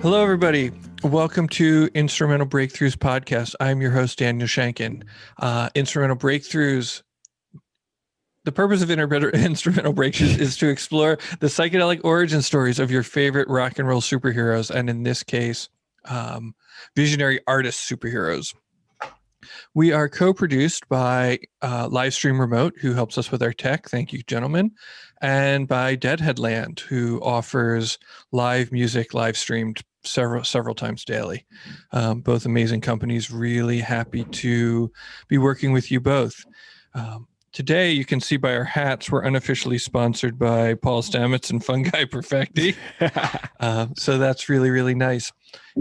Hello, everybody. Welcome to Instrumental Breakthroughs podcast. I'm your host, Daniel Shankin. Instrumental Breakthroughs. The purpose of Instrumental Breakthroughs is to explore the psychedelic origin stories of your favorite rock and roll superheroes, and in this case, visionary artist superheroes. We are co-produced by Livestream Remote, who helps us with our tech. Thank you, gentlemen. And by Deadheadland, who offers live music live streamed several times daily. Both amazing companies. Really happy to be working with you both. Today, you can see by our hats, we're unofficially sponsored by Paul Stamets and Fungi Perfecti. So that's really, really nice.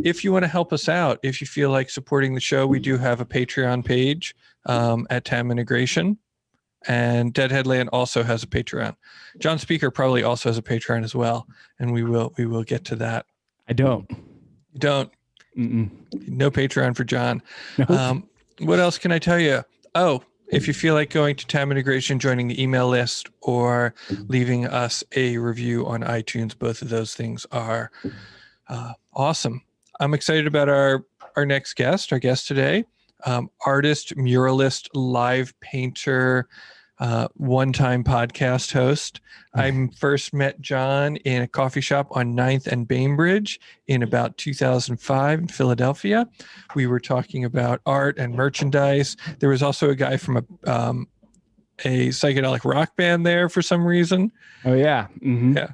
If you want to help us out, if you feel like supporting the show, we do have a Patreon page at Tam Integration. And Deadheadland also has a Patreon. John Speaker probably also has a Patreon as well. And we will get to that. I don't. You don't? Mm-mm. No Patreon for John. Nope. What else can I tell you? Oh, if you feel like going to Tam Integration, joining the email list, or leaving us a review on iTunes, both of those things are awesome. I'm excited about our next guest, our guest today, artist, muralist, live painter, one-time podcast host. I first met John in a coffee shop on 9th and Bainbridge in about 2005 in Philadelphia. We were talking about art and merchandise. There was also a guy from a psychedelic rock band there for some reason. Oh, yeah. Mm-hmm. Yeah.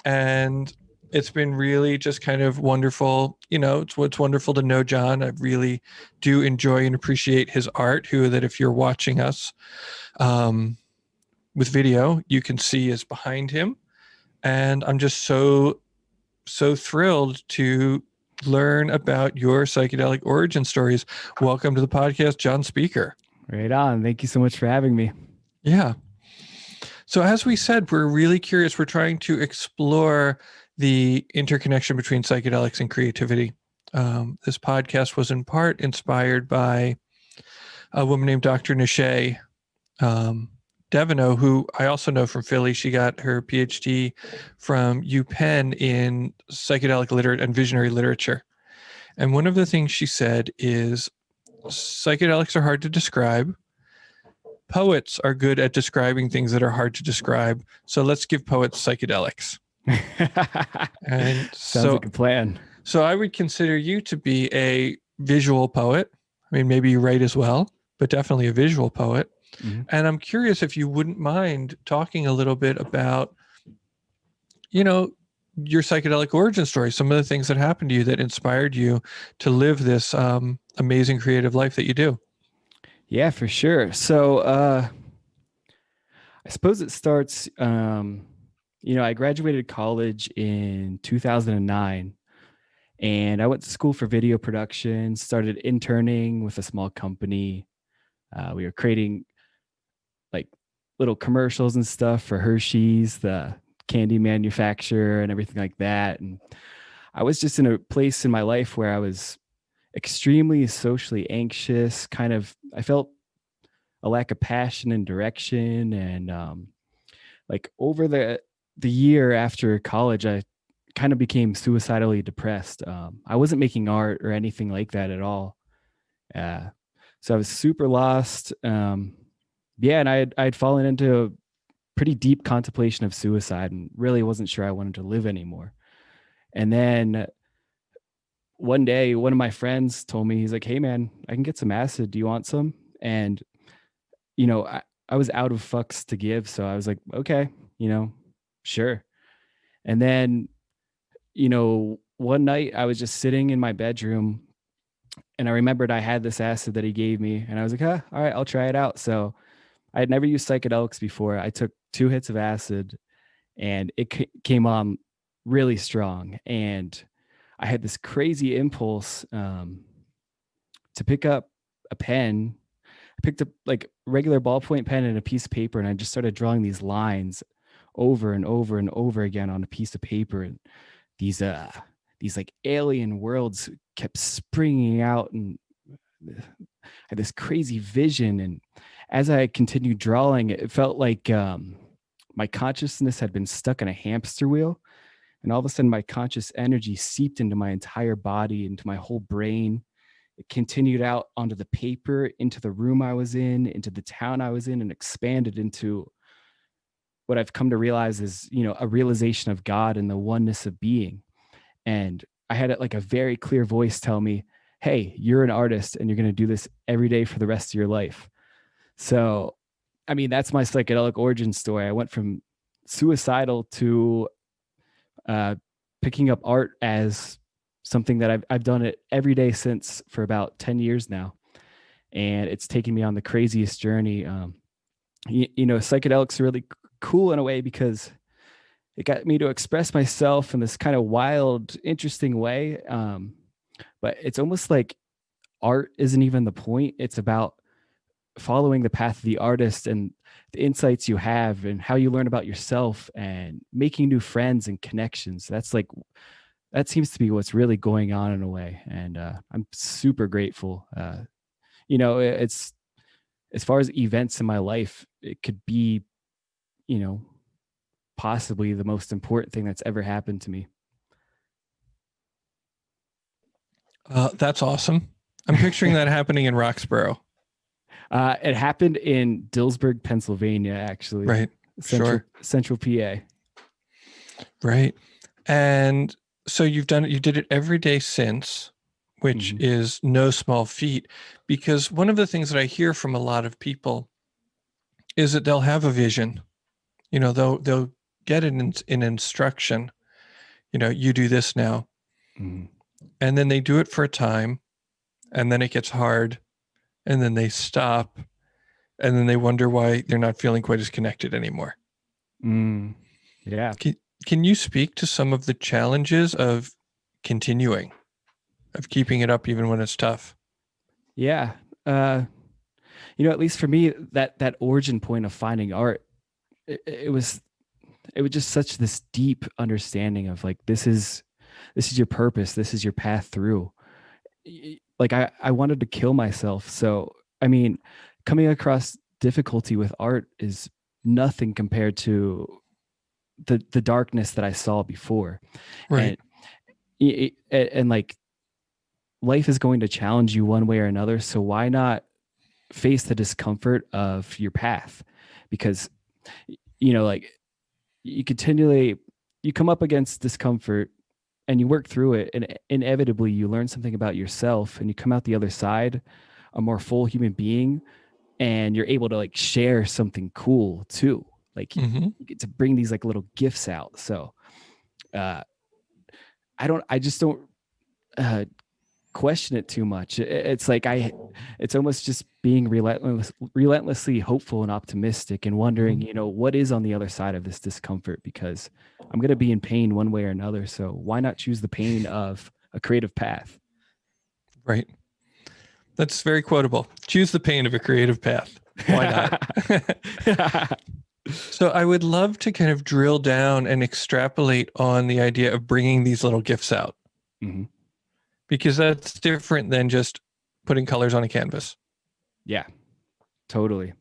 And it's been really just kind of wonderful. You know, it's wonderful to know John. I really do enjoy and appreciate his art, that if you're watching us with video, you can see is behind him. And I'm just so thrilled to learn about your psychedelic origin stories. Welcome to the podcast, John Speaker. Right on. Thank you so much for having me. Yeah. So as we said, we're really curious. We're trying to explore the interconnection between psychedelics and creativity. This podcast was in part inspired by a woman named Dr. Nishay Devono, who I also know from Philly. She got her PhD from UPenn in psychedelic and visionary literature. And one of the things she said is psychedelics are hard to describe. Poets are good at describing things that are hard to describe. So let's give poets psychedelics. And Sounds like a plan. So I would consider you to be a visual poet. I mean, maybe you write as well, but definitely a visual poet. Mm-hmm. And I'm curious if you wouldn't mind talking a little bit about, your psychedelic origin story, some of the things that happened to you that inspired you to live this amazing creative life that you do. Yeah, for sure. So I suppose it starts, I graduated college in 2009, and I went to school for video production, started interning with a small company. We were creating like little commercials and stuff for Hershey's, the candy manufacturer, and everything like that. And I was just in a place in my life where I was extremely socially anxious. I felt a lack of passion and direction. And over the year after college, I kind of became suicidally depressed. I wasn't making art or anything like that at all. So I was super lost. And I'd fallen into a pretty deep contemplation of suicide and really wasn't sure I wanted to live anymore. And then one day, one of my friends told me, he's like, "Hey man, I can get some acid. Do you want some?" And, I was out of fucks to give. So I was like, okay, sure. And then, one night I was just sitting in my bedroom and I remembered I had this acid that he gave me, and I was like, all right, I'll try it out. So I had never used psychedelics before. I took 2 hits of acid and it came on really strong. And I had this crazy impulse to pick up a pen. I picked up like regular ballpoint pen and a piece of paper, and I just started drawing these lines over and over and over again on a piece of paper. And these like alien worlds kept springing out, and I had this crazy vision. And as I continued drawing, it felt like my consciousness had been stuck in a hamster wheel. And all of a sudden, my conscious energy seeped into my entire body, into my whole brain. It continued out onto the paper, into the room I was in, into the town I was in, and expanded into what I've come to realize is, a realization of God and the oneness of being. And I had like a very clear voice tell me, hey, you're an artist and you're going to do this every day for the rest of your life. So, I mean, that's my psychedelic origin story. I went from suicidal to picking up art as something that I've done it every day since for about 10 years now. And it's taken me on the craziest journey. Psychedelics are really cool in a way because it got me to express myself in this kind of wild, interesting way. But it's almost like art isn't even the point. It's about following the path of the artist and the insights you have and how you learn about yourself and making new friends and connections. That seems to be what's really going on in a way. And I'm super grateful. It's as far as events in my life, it could be, possibly the most important thing that's ever happened to me. That's awesome. I'm picturing that happening in Roxborough. It happened in Dillsburg, Pennsylvania, actually. Right. Central PA. Right. And so you did it every day since, which is no small feat, because one of the things that I hear from a lot of people is that they'll have a vision, they'll get an instruction, you do this now. And then they do it for a time and then it gets hard and then they stop and then they wonder why they're not feeling quite as connected anymore. Yeah. Can you speak to some of the challenges of continuing, of keeping it up even when it's tough? Yeah. At least for me, that origin point of finding art, it was just such this deep understanding of like, this is your purpose. This is your path through. Like I wanted to kill myself. So, I mean, coming across difficulty with art is nothing compared to the darkness that I saw before. Right. And like, life is going to challenge you one way or another. So why not face the discomfort of your path? Because, like you come up against discomfort and you work through it, and inevitably you learn something about yourself and you come out the other side a more full human being, and you're able to like share something cool too. Like you get to bring these like little gifts out. So I just don't question it too much. It's like it's almost just being relentlessly hopeful and optimistic and wondering, what is on the other side of this discomfort, because I'm going to be in pain one way or another. So why not choose the pain of a creative path? Right. That's very quotable. Choose the pain of a creative path. Why not? So I would love to kind of drill down and extrapolate on the idea of bringing these little gifts out. Because that's different than just putting colors on a canvas. Yeah, totally.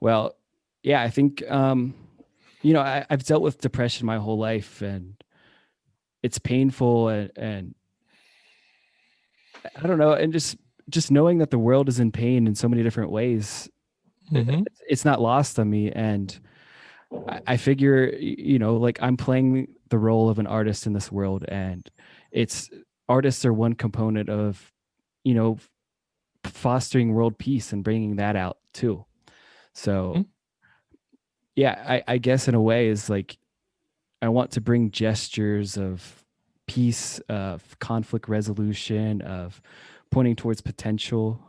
Well, yeah, I think, I've dealt with depression my whole life, and it's painful, and I don't know. And just knowing that the world is in pain in so many different ways, it's not lost on me. And I figure, like I'm playing the role of an artist in this world, and artists are one component of, fostering world peace and bringing that out too. So yeah, I guess in a way is like, I want to bring gestures of peace, of conflict resolution, of pointing towards potential.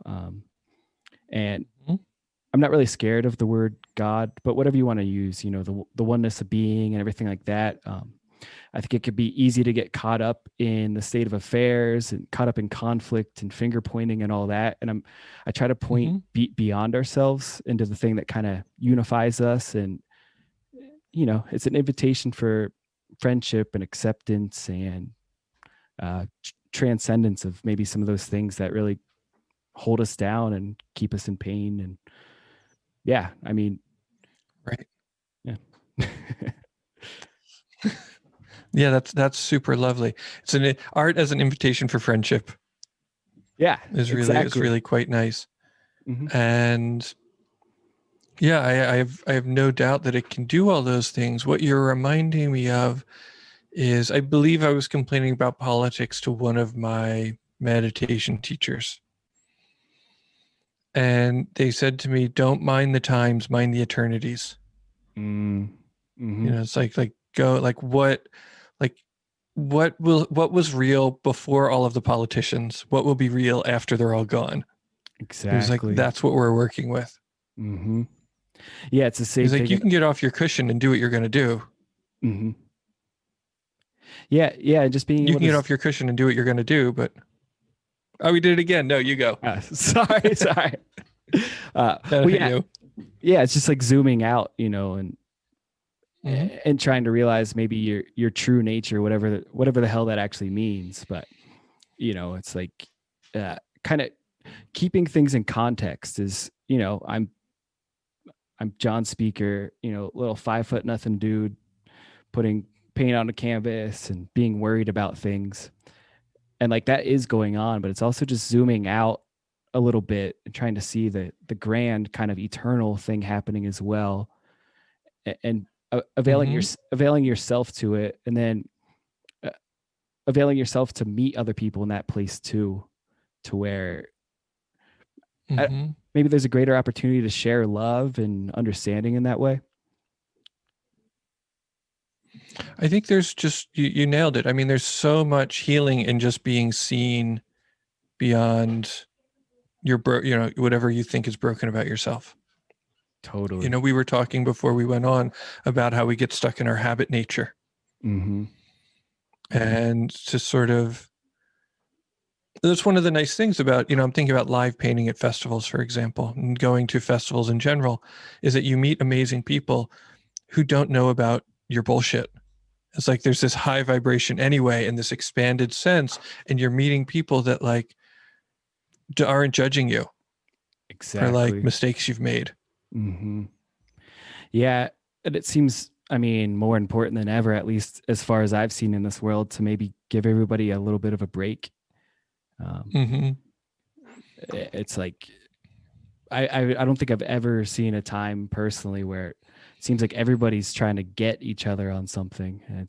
And I'm not really scared of the word God, but whatever you want to use, the oneness of being and everything like that. I think it could be easy to get caught up in the state of affairs and caught up in conflict and finger pointing and all that. And I try to point beyond ourselves into the thing that kind of unifies us. And, it's an invitation for friendship and acceptance and transcendence of maybe some of those things that really hold us down and keep us in pain. And yeah, I mean, right. Yeah. Yeah, that's super lovely. It's an art as an invitation for friendship Yeah, is exactly. really quite nice. Hmm. And yeah, I have no doubt that it can do all those things. What you're reminding me of is I believe I was complaining about politics to one of my meditation teachers. And they said to me, don't mind the times, mind the eternities. Mm-hmm. It's like go like what was real before all of the politicians? What will be real after they're all gone? It was like, Exactly. that's what we're working with. Mm-hmm. Yeah, it's the He's same like, thing. you can get off your cushion and do what you're going to do. Mm-hmm. Yeah, yeah, just being You able can to. get off your cushion and do what you're going to do. But oh, we did it again. No, you go. Sorry, sorry. No, Well, yeah, you. yeah, it's just like zooming out, and Mm-hmm. and trying to realize maybe your true nature, whatever the hell that actually means. But it's like kind of keeping things in context is, I'm John Speaker, little 5 foot nothing dude putting paint on a canvas and being worried about things. And like that is going on, but it's also just zooming out a little bit and trying to see the grand kind of eternal thing happening as well. And Mm-hmm. availing yourself to it, and then uh, availing yourself to meet other people in that place too, to where Mm-hmm. maybe there's a greater opportunity to share love and understanding in that way. I think there's just you nailed it. I mean, there's so much healing in just being seen beyond whatever you think is broken about yourself. Totally. We were talking before we went on about how we get stuck in our habit nature, Mm-hmm. and to sort of that's one of the nice things about, I'm thinking about live painting at festivals, for example, and going to festivals in general, is that you meet amazing people who don't know about your bullshit. It's like there's this high vibration anyway, in this expanded sense, and you're meeting people that like aren't judging you for like Exactly. mistakes you've made. Mm-hmm. Yeah, and it seems, I mean, more important than ever, at least as far as I've seen in this world, to maybe give everybody a little bit of a break. Um, Mm-hmm. it's like I don't think I've ever seen a time personally where it seems like everybody's trying to get each other on something. And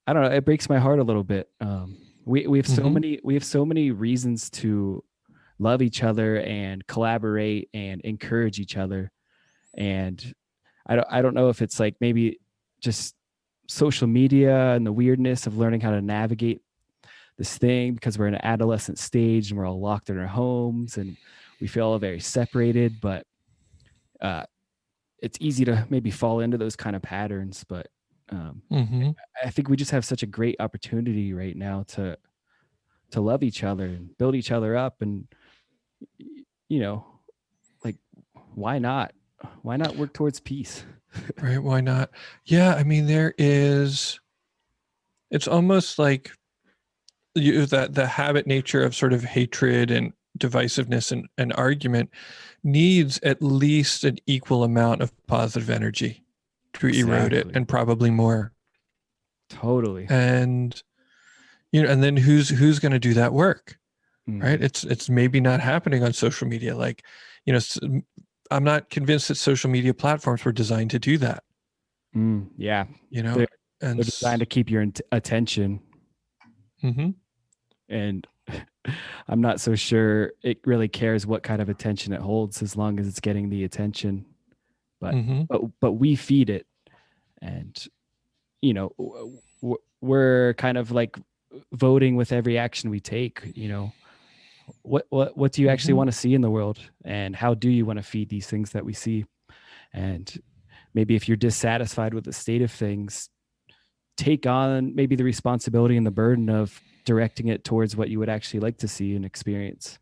I don't know, it breaks my heart a little bit. We have Mm-hmm. so many reasons to love each other and collaborate and encourage each other. And I don't know if it's like maybe just social media and the weirdness of learning how to navigate this thing, because we're in an adolescent stage and we're all locked in our homes and we feel all very separated. But uh, it's easy to maybe fall into those kind of patterns. But um, Mm-hmm. I think we just have such a great opportunity right now to love each other and build each other up. And you know, like, why not? Why not work towards peace? Right? Why not? Yeah, I mean, it's almost like that the habit nature of sort of hatred and divisiveness and argument needs at least an equal amount of positive energy to erode it, Exactly. and probably more. Totally. And and then who's going to do that work, right? Mm-hmm. It's maybe not happening on social media. Like, I'm not convinced that social media platforms were designed to do that. Yeah, You know, they're and they're designed to keep your attention, mm-hmm. and I'm not so sure it really cares what kind of attention it holds as long as it's getting the attention. But Mm-hmm. but we feed it, and we're kind of like voting with every action we take. What do you actually Mm-hmm. want to see in the world, and how do you want to feed these things that we see? And maybe if you're dissatisfied with the state of things, take on maybe the responsibility and the burden of directing it towards what you would actually like to see and experience.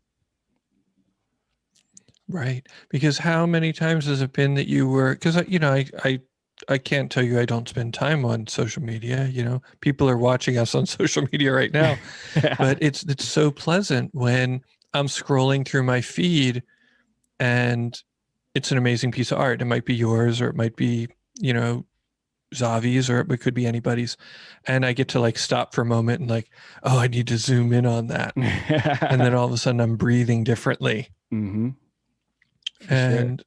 Right. Because how many times has it been that you were, because I can't tell you I don't spend time on social media. People are watching us on social media right now, Yeah. but it's so pleasant when I'm scrolling through my feed and it's an amazing piece of art. It might be yours, or it might be, Zavi's, or it could be anybody's. And I get to like stop for a moment and like, oh, I need to zoom in on that. And then all of a sudden I'm breathing differently. Mm-hmm. And,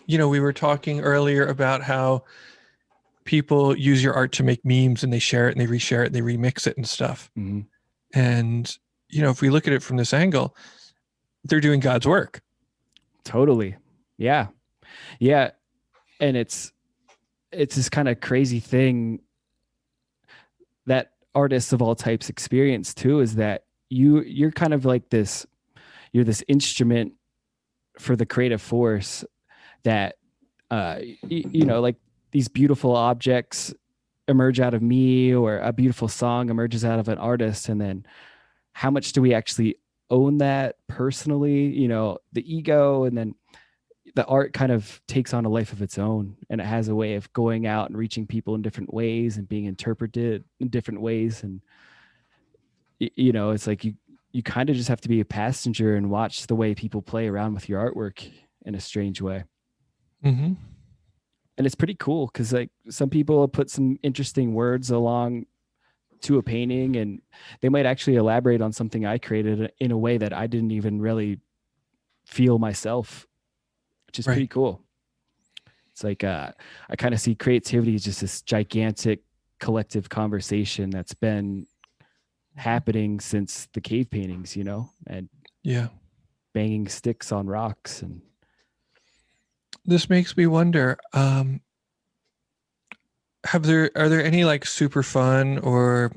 sure. We were talking earlier about how people use your art to make memes, and they share it and they reshare it, and they remix it and stuff. Mm-hmm. And, if we look at it from this angle, they're doing God's work. Totally. Yeah. Yeah. And it's this kind of crazy thing that artists of all types experience too, is that you're kind of like you're this instrument for the creative force that, like these beautiful objects emerge out of me, or a beautiful song emerges out of an artist. And then how much do we actually own that personally, the ego, and then the art kind of takes on a life of its own, and it has a way of going out and reaching people in different ways and being interpreted in different ways. And, it's like you kind of just have to be a passenger and watch the way people play around with your artwork in a strange way. Mm-hmm. And it's pretty cool because like some people put some interesting words along to a painting, and they might actually elaborate on something I created in a way that I didn't even really feel myself, which is pretty cool. It's like, I kind of see creativity as just this gigantic collective conversation that's been happening since the cave paintings, and banging sticks on rocks. And this makes me wonder, are there any like super fun or,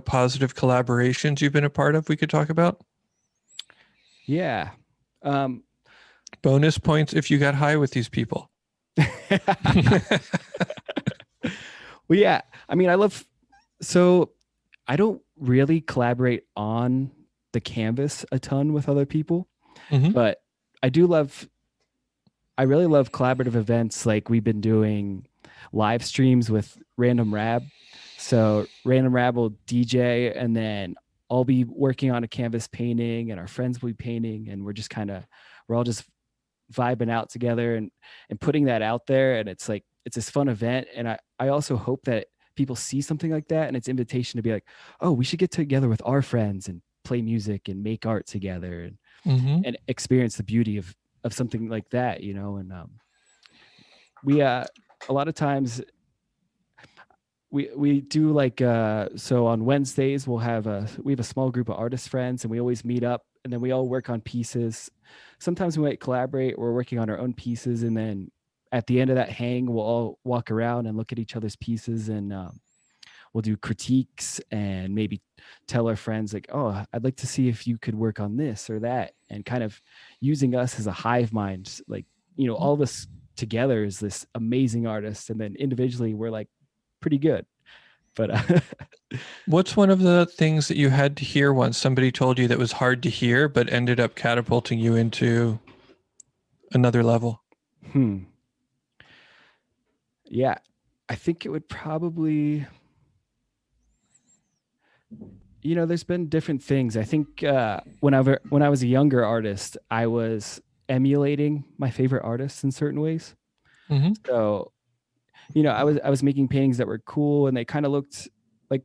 positive collaborations you've been a part of we could talk about? Yeah. Bonus points if you got high with these people. Well, yeah. I mean, I don't really collaborate on the canvas a ton with other people, but I really love collaborative events. Like we've been doing live streams with Random Rab. So Random Rab will DJ, and then I'll be working on a canvas painting, and our friends will be painting, and we're all just vibing out together and putting that out there. And it's like, it's this fun event. And I also hope that people see something like that, and it's invitation to be like, oh, we should get together with our friends and play music and make art together, and experience the beauty of something like that, and we a lot of times we do like, so on Wednesdays we have a small group of artist friends, and we always meet up, and then we all work on pieces. Sometimes we might collaborate. We're working on our own pieces, and then at the end of that hang, we'll all walk around and look at each other's pieces, and we'll do critiques and maybe tell our friends like, oh, I'd like to see if you could work on this or that, and kind of using us as a hive mind. Like, all of us together is this amazing artist, and then individually we're like pretty good. But what's one of the things that you had to hear once somebody told you that was hard to hear but ended up catapulting you into another level? Yeah, I think it would probably, there's been different things. I think when I was a younger artist, I was emulating my favorite artists in certain ways. So, I was making paintings that were cool, and they kind of looked like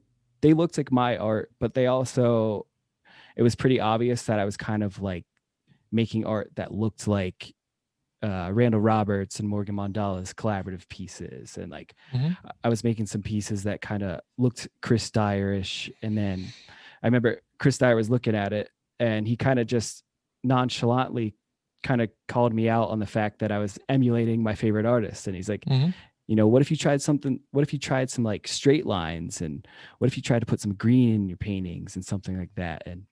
my art, but it was pretty obvious that I was kind of like making art that looked like Randall Roberts and Morgan Mandala's collaborative pieces. And like, I was making some pieces that kind of looked Chris Dyer-ish. And then I remember Chris Dyer was looking at it, and he kind of just nonchalantly kind of called me out on the fact that I was emulating my favorite artist. And he's like, what if you tried some like straight lines, and what if you tried to put some green in your paintings and something like that? And,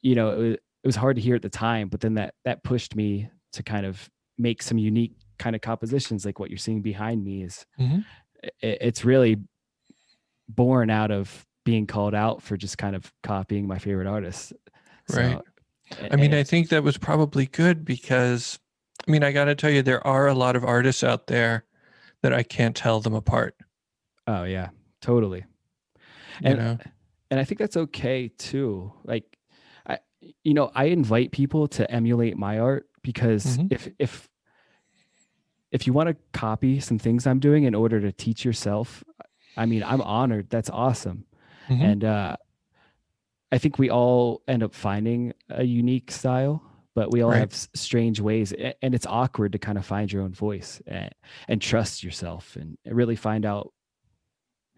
it was hard to hear at the time, but then that pushed me to kind of make some unique kind of compositions. Like what you're seeing behind me is, it's really born out of being called out for just kind of copying my favorite artists. Right. I think that was probably good, because I got to tell you, there are a lot of artists out there that I can't tell them apart. Oh yeah, totally. And I think that's okay too. Like, I invite people to emulate my art, because if if you want to copy some things I'm doing in order to teach yourself, I mean, I'm honored. That's awesome. Mm-hmm. And I think we all end up finding a unique style, but we all Right. have strange ways. And it's awkward to kind of find your own voice and trust yourself and really find out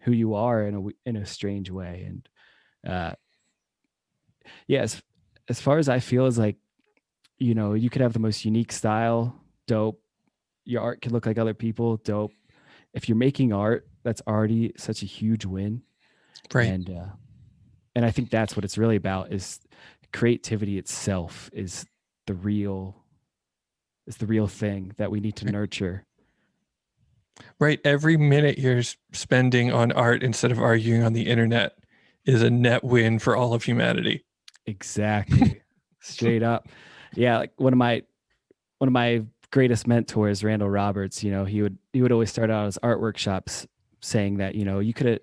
who you are in a strange way. And uh, yeah, as far as I feel is like, you know, you could have the most unique style, dope. Your art could look like other people, dope. If you're making art, that's already such a huge win. Right. And I think that's what it's really about is creativity itself the real is the real thing that we need to nurture. Right. Every minute you're spending on art instead of arguing on the internet is a net win for all of humanity. Exactly. Straight up. Yeah, like one of my greatest mentors, Randall Roberts, you know, he would always start out his art workshops saying that, you know, you could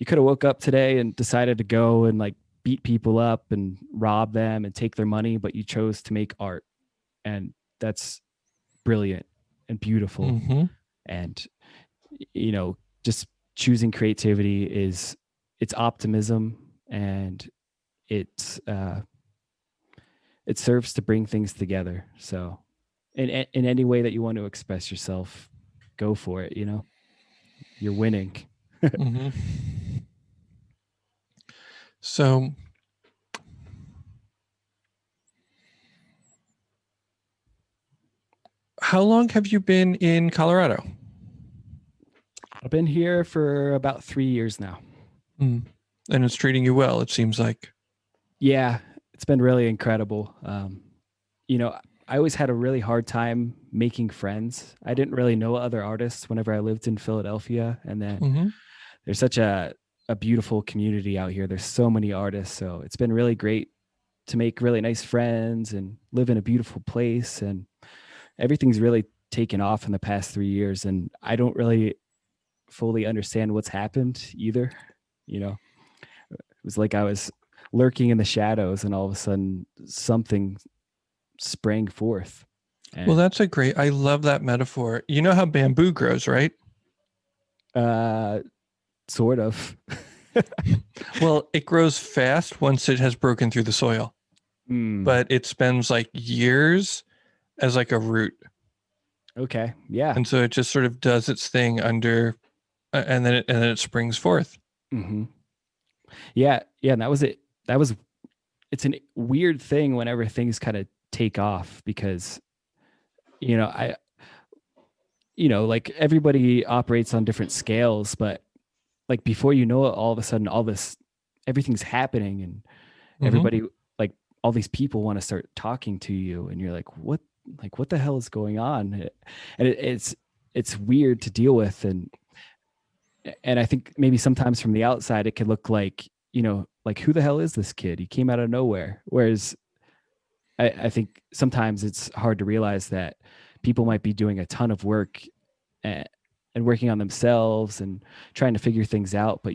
have woke up today and decided to go and like beat people up and rob them and take their money, but you chose to make art. And that's brilliant and beautiful. Mm-hmm. And you know, just choosing creativity it's optimism, and it serves to bring things together. So in any way that you want to express yourself, go for it. You know, you're winning. Mm-hmm. So how long have you been in Colorado? I've been here for about 3 years now. Mm. And it's treating you well, it seems like. Yeah, it's been really incredible. You know, I always had a really hard time making friends. I didn't really know other artists whenever I lived in Philadelphia, and then Mm-hmm. there's such a beautiful community out here. There's so many artists, so it's been really great to make really nice friends and live in a beautiful place. And everything's really taken off in the past 3 years, and I don't really fully understand what's happened either. You know, it was like I was lurking in the shadows, and all of a sudden something sprang forth. Well, And that's I love that metaphor. You know how bamboo grows, right? uh, sort of. Well, it grows fast once it has broken through the soil, Mm, but it spends like years as like a root. okay. Yeah. And so it just sort of does its thing under, and then it springs forth. Hmm. Yeah. Yeah. And that was it. It's a weird thing whenever things kind of take off because, you know, like everybody operates on different scales, but like before you know it, all of a sudden, everything's happening, and Mm-hmm. everybody, like all these people want to start talking to you, and you're like, what the hell is going on? And it's weird to deal with. And I think maybe sometimes from the outside, it could look like, you know, like who the hell is this kid? He came out of nowhere. Whereas I think sometimes it's hard to realize that people might be doing a ton of work and, and working on themselves and trying to figure things out, but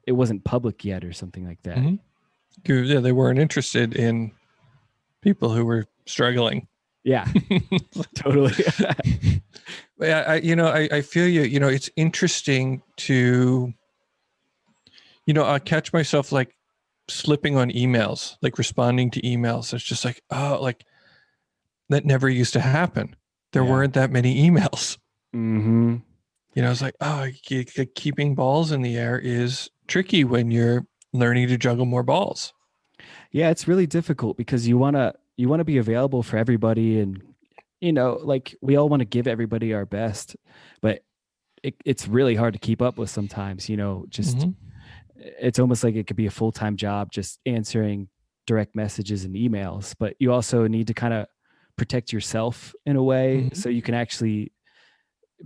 it wasn't public yet or something like that. Mm-hmm. Yeah, they weren't interested in people who were struggling. Yeah, totally. I feel you. You know, it's interesting to, I catch myself like slipping on emails, like responding to emails. It's just like, oh, like that never used to happen. There Yeah. weren't that many emails. Mm-hmm. You know, it's like, oh, keeping balls in the air is tricky when you're learning to juggle more balls. Yeah, it's really difficult because you wanna be available for everybody, and you know, like we all want to give everybody our best, but it's really hard to keep up with sometimes. You know, just Mm-hmm. it's almost like it could be a full-time job just answering direct messages and emails, but you also need to kind of protect yourself in a way Mm-hmm. so you can actually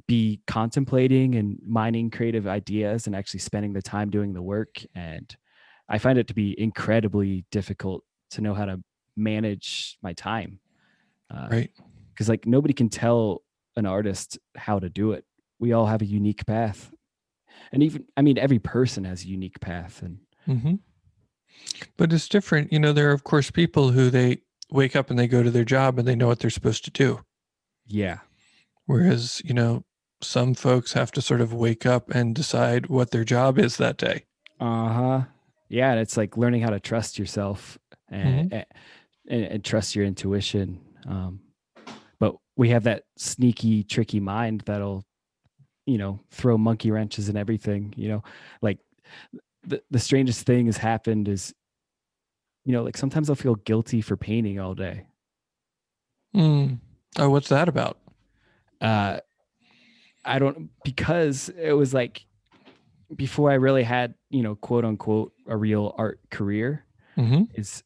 be contemplating and mining creative ideas and actually spending the time doing the work. And I find it to be incredibly difficult to know how to manage my time. Right. Because like nobody can tell an artist how to do it. We all have a unique path. And even, I mean, every person has a unique path. And Mm-hmm. But it's different. You know, there are, of course, people who they wake up and they go to their job and they know what they're supposed to do. yeah. Whereas, some folks have to sort of wake up and decide what their job is that day. Uh-huh. Yeah, and it's like learning how to trust yourself Hmm. and trust your intuition. But we have that sneaky, tricky mind that'll, throw monkey wrenches and everything. Like the strangest thing has happened is, like sometimes I'll feel guilty for painting all day. Mm. Oh, what's that about? Uh, I don't, because it was like before I really had, quote unquote, a real art career, Hmm. is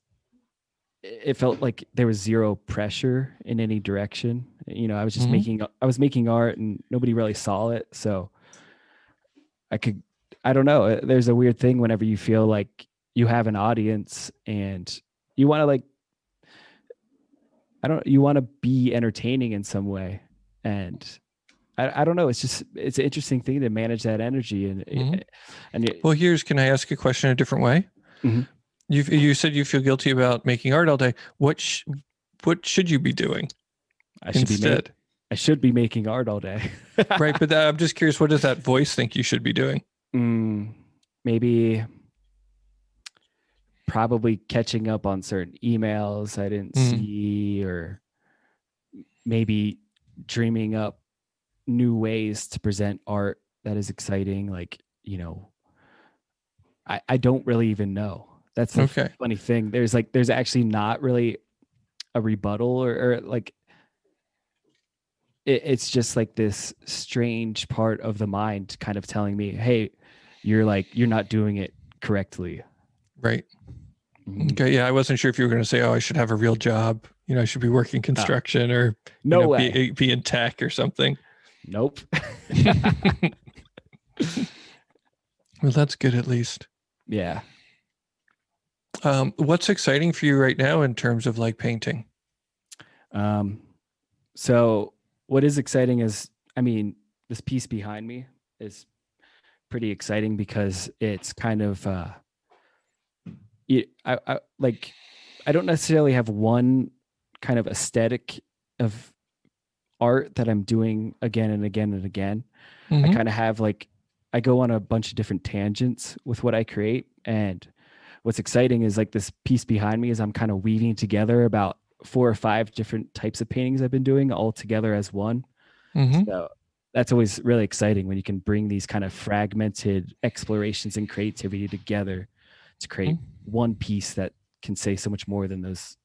it felt like there was zero pressure in any direction. I was just Hmm. making art and nobody really saw it. So I could, I don't know. There's a weird thing whenever you feel like you have an audience and you want to like, you want to be entertaining in some way. And I don't know. It's an interesting thing to manage that energy. Hmm. And Well, can I ask a question a different way? Mhm. You said you feel guilty about making art all day. What should you be doing I should be make, instead? I should be making art all day. Right. But I'm just curious, what does that voice think you should be doing? Mm, maybe probably catching up on certain emails I didn't Mm. see, or maybe dreaming up new ways to present art that is exciting. Like, I don't really even know. That's the Okay. funny thing. There's actually not really a rebuttal, or like it's just like this strange part of the mind kind of telling me, hey, you're not doing it correctly. Right. Mhm. Okay. Yeah. I wasn't sure if you were going to say, oh, I should have a real job. I should be working Oh, construction or, no way. be in tech or something. Nope. Well, that's good at least. Yeah. What's exciting for you right now in terms of like painting? Um, so what is exciting is, I mean, this piece behind me is pretty exciting because it's kind of I like, I don't necessarily have one kind of aesthetic of art that I'm doing again and again and again. I Hmm. kind of have like, I go on a bunch of different tangents with what I create. And what's exciting is like this piece behind me is I'm kind of weaving together about 4 or 5 different types of paintings I've been doing all together as one. Hmm. So that's always really exciting when you can bring these kind of fragmented explorations and creativity together to create one piece that can say so much more than those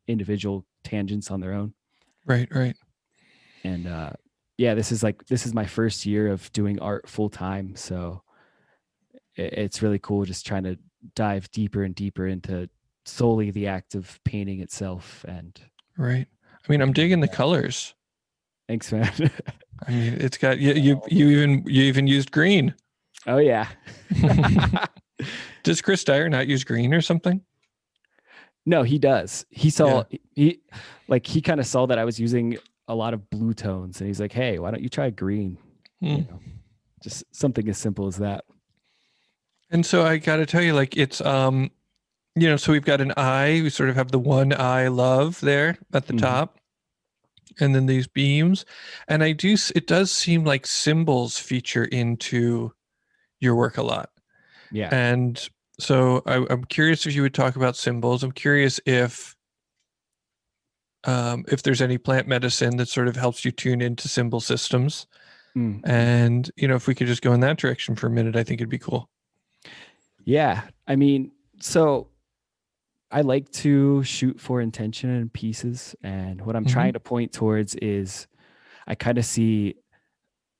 individual tangents on their own. Right. Right. And yeah, this is my first year of doing art full time. So it's really cool just trying to dive deeper and deeper into solely the act of painting itself. And Right. I mean, I'm digging the colors. thanks, man. I mean, it's got you even used green. Oh yeah. Does Chris Dyer not use green or something? No, he does. He Yeah. saw he kind of saw that I was using a lot of blue tones, and he's like, "Hey, why don't you try green?" Hmm. Just something as simple as that. And so I got to tell you, like, it's so we've got an eye. We sort of have the one eye love there at the Mhm. top, and then these beams. And it does seem like symbols feature into your work a lot. Yeah. And so I'm curious if you would talk about symbols. I'm curious if there's any plant medicine that sort of helps you tune into symbol systems. Mhm. And, if we could just go in that direction for a minute, I think it'd be cool. Yeah. I mean, so I like to shoot for intention in pieces, and what I'm Hmm. trying to point towards is I kind of see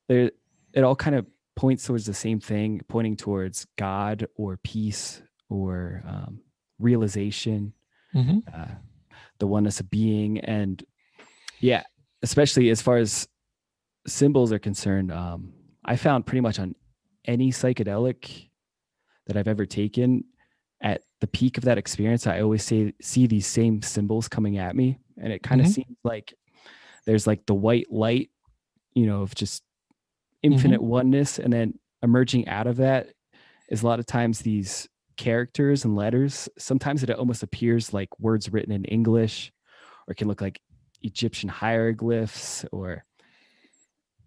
there. It all kind of points towards the same thing, pointing towards God or peace or realization, Hmm. uh, the oneness of being, and yeah, especially as far as symbols are concerned. I found pretty much on any psychedelic that I've ever taken, at the peak of that experience, I always see these same symbols coming at me. And it kind of Hmm. seems like there's like the white light, of just Hmm. infinite oneness. And then emerging out of that is a lot of times these characters and letters. Sometimes it almost appears like words written in English, or it can look like Egyptian hieroglyphs, or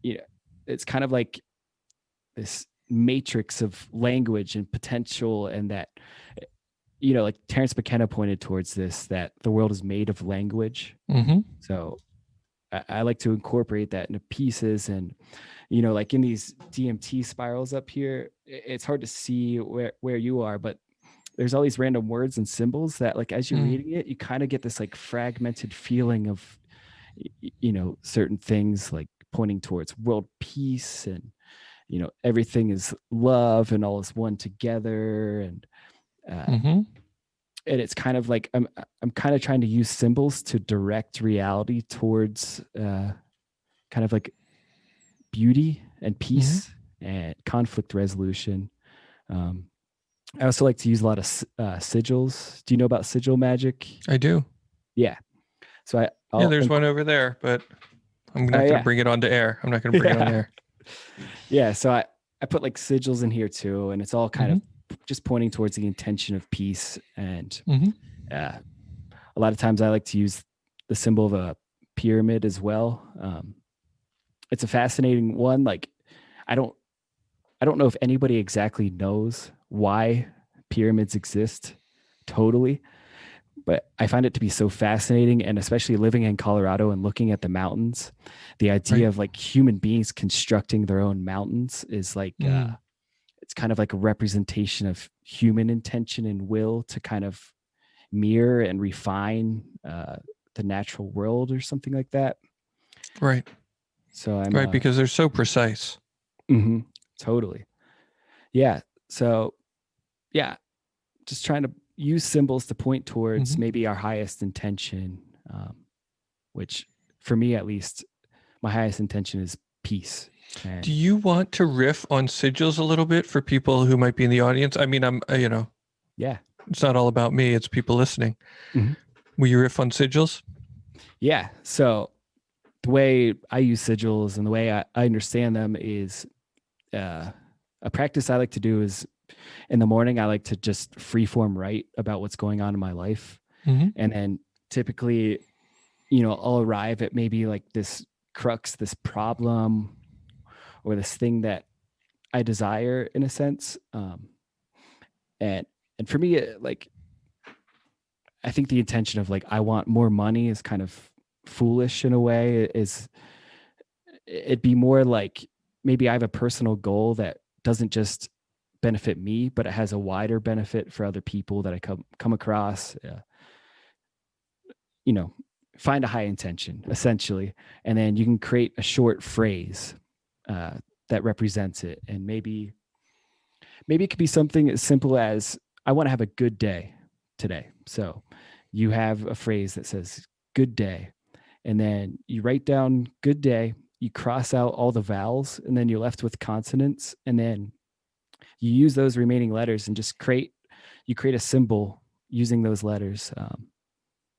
you know, it's kind of like this matrix of language and potential, and that, like Terence McKenna pointed towards this, that the world is made of language. Mm-hmm. So I like to incorporate that into pieces. And, like in these DMT spirals up here, it's hard to see where you are, but there's all these random words and symbols that, like, as you're reading it, you kind of get this like fragmented feeling of, certain things like pointing towards world peace, and, everything is love and all is one together. And, Mm-hmm. and it's kind of like, I'm kind of trying to use symbols to direct reality towards kind of like beauty and peace and conflict resolution. I also like to use a lot of sigils. Do you know about sigil magic? I do. Yeah. So there's one over there, but I'm not going to bring it onto air. I'm not going to bring it on air. Yeah. So I put like sigils in here too, and it's all kind of just pointing towards the intention of peace. And a lot of times I like to use the symbol of a pyramid as well. It's a fascinating one. Like, I don't know if anybody exactly knows why pyramids exist totally, but I find it to be so fascinating. And especially living in Colorado and looking at the mountains, the idea of like human beings constructing their own mountains is like, it's kind of like a representation of human intention and will to kind of mirror and refine the natural world or something like that. Right. So I'm because they're so precise. Totally. Yeah. So just trying to use symbols to point towards maybe our highest intention, which for me, at least, my highest intention is peace. And do you want to riff on sigils a little bit for people who might be in the audience? I mean, it's not all about me. It's people listening. Will you riff on sigils? Yeah. So the way I use sigils and the way I understand them is a practice I like to do is in the morning, I like to just freeform write about what's going on in my life. And then typically, I'll arrive at maybe like this crux, this problem, or this thing that I desire in a sense. And for me, like, I think the intention of like, I want more money is kind of foolish in a way. It'd be more like, maybe I have a personal goal that doesn't just benefit me, but it has a wider benefit for other people that I come across. Find a high intention essentially, and then you can create a short phrase that represents it. And maybe it could be something as simple as, I want to have a good day today. So you have a phrase that says good day, and then you write down good day, you cross out all the vowels, and then you're left with consonants, and then you use those remaining letters and just create a symbol using those letters. And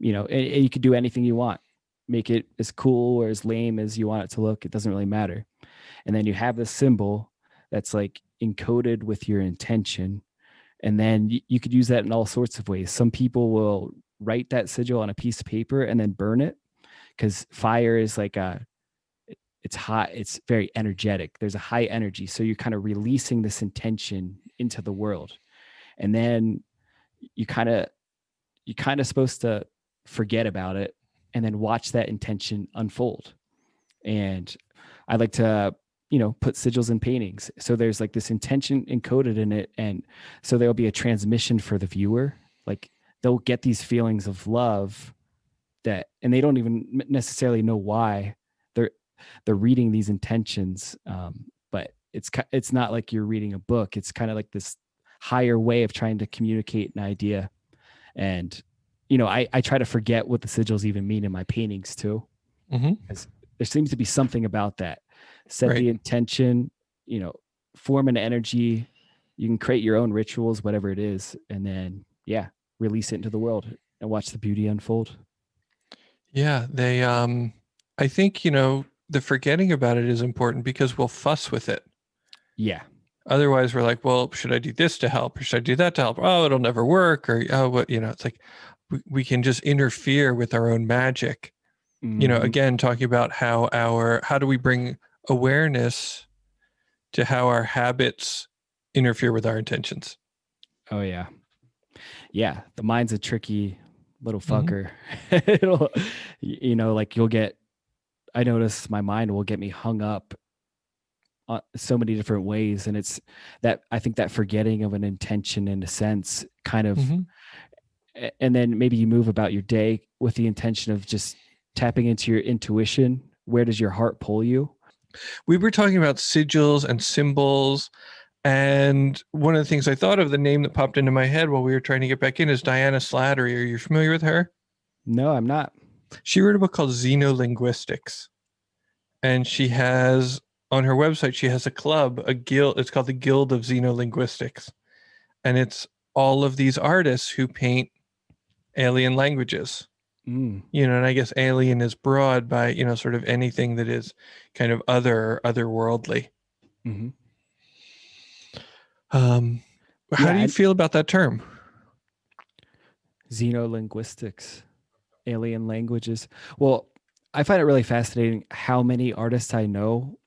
you could do anything you want, make it as cool or as lame as you want it to look. It doesn't really matter. And then you have this symbol that's like encoded with your intention. And then you could use that in all sorts of ways. Some people will write that sigil on a piece of paper and then burn it, because fire is like it's hot. It's very energetic. There's a high energy. So you're kind of releasing this intention into the world. And then you kind of supposed to forget about it and then watch that intention unfold. And I like to, put sigils in paintings. So there's like this intention encoded in it. And so there'll be a transmission for the viewer. Like, they'll get these feelings of love and they don't even necessarily know why they're reading these intentions. But it's not like you're reading a book. It's kind of like this higher way of trying to communicate an idea. And, I try to forget what the sigils even mean in my paintings too. Because there seems to be something about that. Set the intention, form an energy. You can create your own rituals, whatever it is. And then, release it into the world and watch the beauty unfold. Yeah. They, I think, the forgetting about it is important because we'll fuss with it. Yeah. Otherwise we're like, well, should I do this to help? Or should I do that to help? Oh, it'll never work. Or, it's like, we can just interfere with our own magic. Again, talking about how do we bring awareness to how our habits interfere with our intentions. Oh yeah. Yeah. The mind's a tricky little Mhm. fucker. It'll, like I notice my mind will get me hung up on so many different ways. And it's that, I think that forgetting of an intention in a sense kind of, Mhm. and then maybe you move about your day with the intention of just tapping into your intuition. Where does your heart pull you? We were talking about sigils and symbols. And one of the things I thought of, the name that popped into my head while we were trying to get back in, is Diana Slattery. Are you familiar with her? No, I'm not. She wrote a book called Xenolinguistics. And she has, on her website, she has a club, a guild. It's called the Guild of Xenolinguistics. And it's all of these artists who paint alien languages. Mm. And I guess alien is broad by, sort of anything that is kind of otherworldly. Mm-hmm. How do you feel about that term? Xenolinguistics, alien languages. Well, I find it really fascinating how many artists I know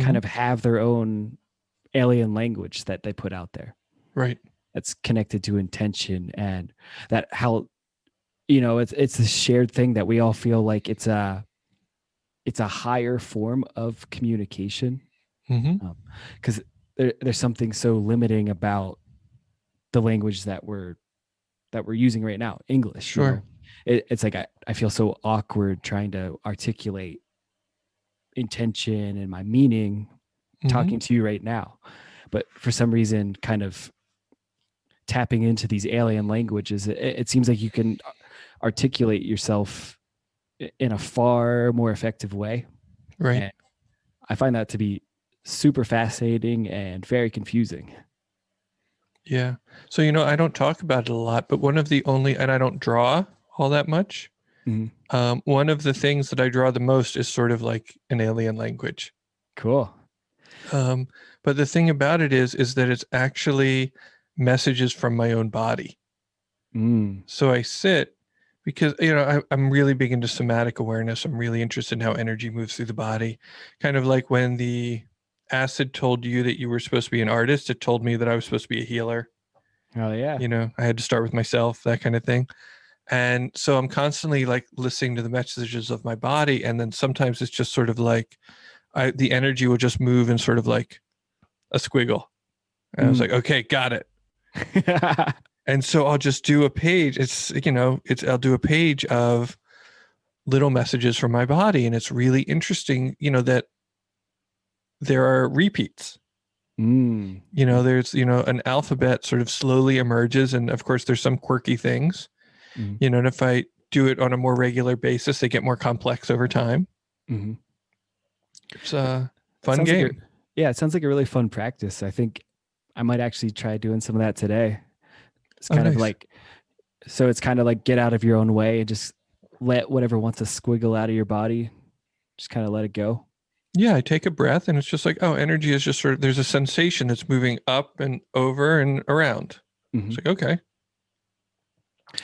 kind of have their own alien language that they put out there. Right. That's connected to intention, and that how it's a shared thing that we all feel like it's a higher form of communication. Because there's something so limiting about the language that we're using right now, English. Sure. It's like I feel so awkward trying to articulate intention and my meaning talking to you right now. But for some reason, kind of tapping into these alien languages, it seems like you can articulate yourself in a far more effective way. Right. And I find that to be super fascinating and very confusing. Yeah. So, I don't talk about it a lot, but one of the only, and I don't draw all that much. Mm-hmm. One of the things that I draw the most is sort of like an alien language. Cool. But the thing about it is that it's actually messages from my own body. So I sit because, I'm really big into somatic awareness. I'm really interested in how energy moves through the body. Kind of like when the acid told you that you were supposed to be an artist, it told me that I was supposed to be a healer. Oh yeah. I had to start with myself, that kind of thing. And so I'm constantly like listening to the messages of my body. And then sometimes it's just sort of like the energy will just move in sort of like a squiggle. And I was like, okay, got it. And so I'll just do a page. I'll do a page of little messages from my body. And it's really interesting, that there are repeats. There's, an alphabet sort of slowly emerges. And of course, there's some quirky things, and if I do it on a more regular basis, they get more complex over time. It's a fun game. It sounds like a really fun practice. I think I might actually try doing some of that today. It's kind of like, so it's kind of like get out of your own way and just let whatever wants to squiggle out of your body, just kind of let it go. Yeah, I take a breath and it's just like, oh, energy is just sort of, there's a sensation that's moving up and over and around. It's like, okay,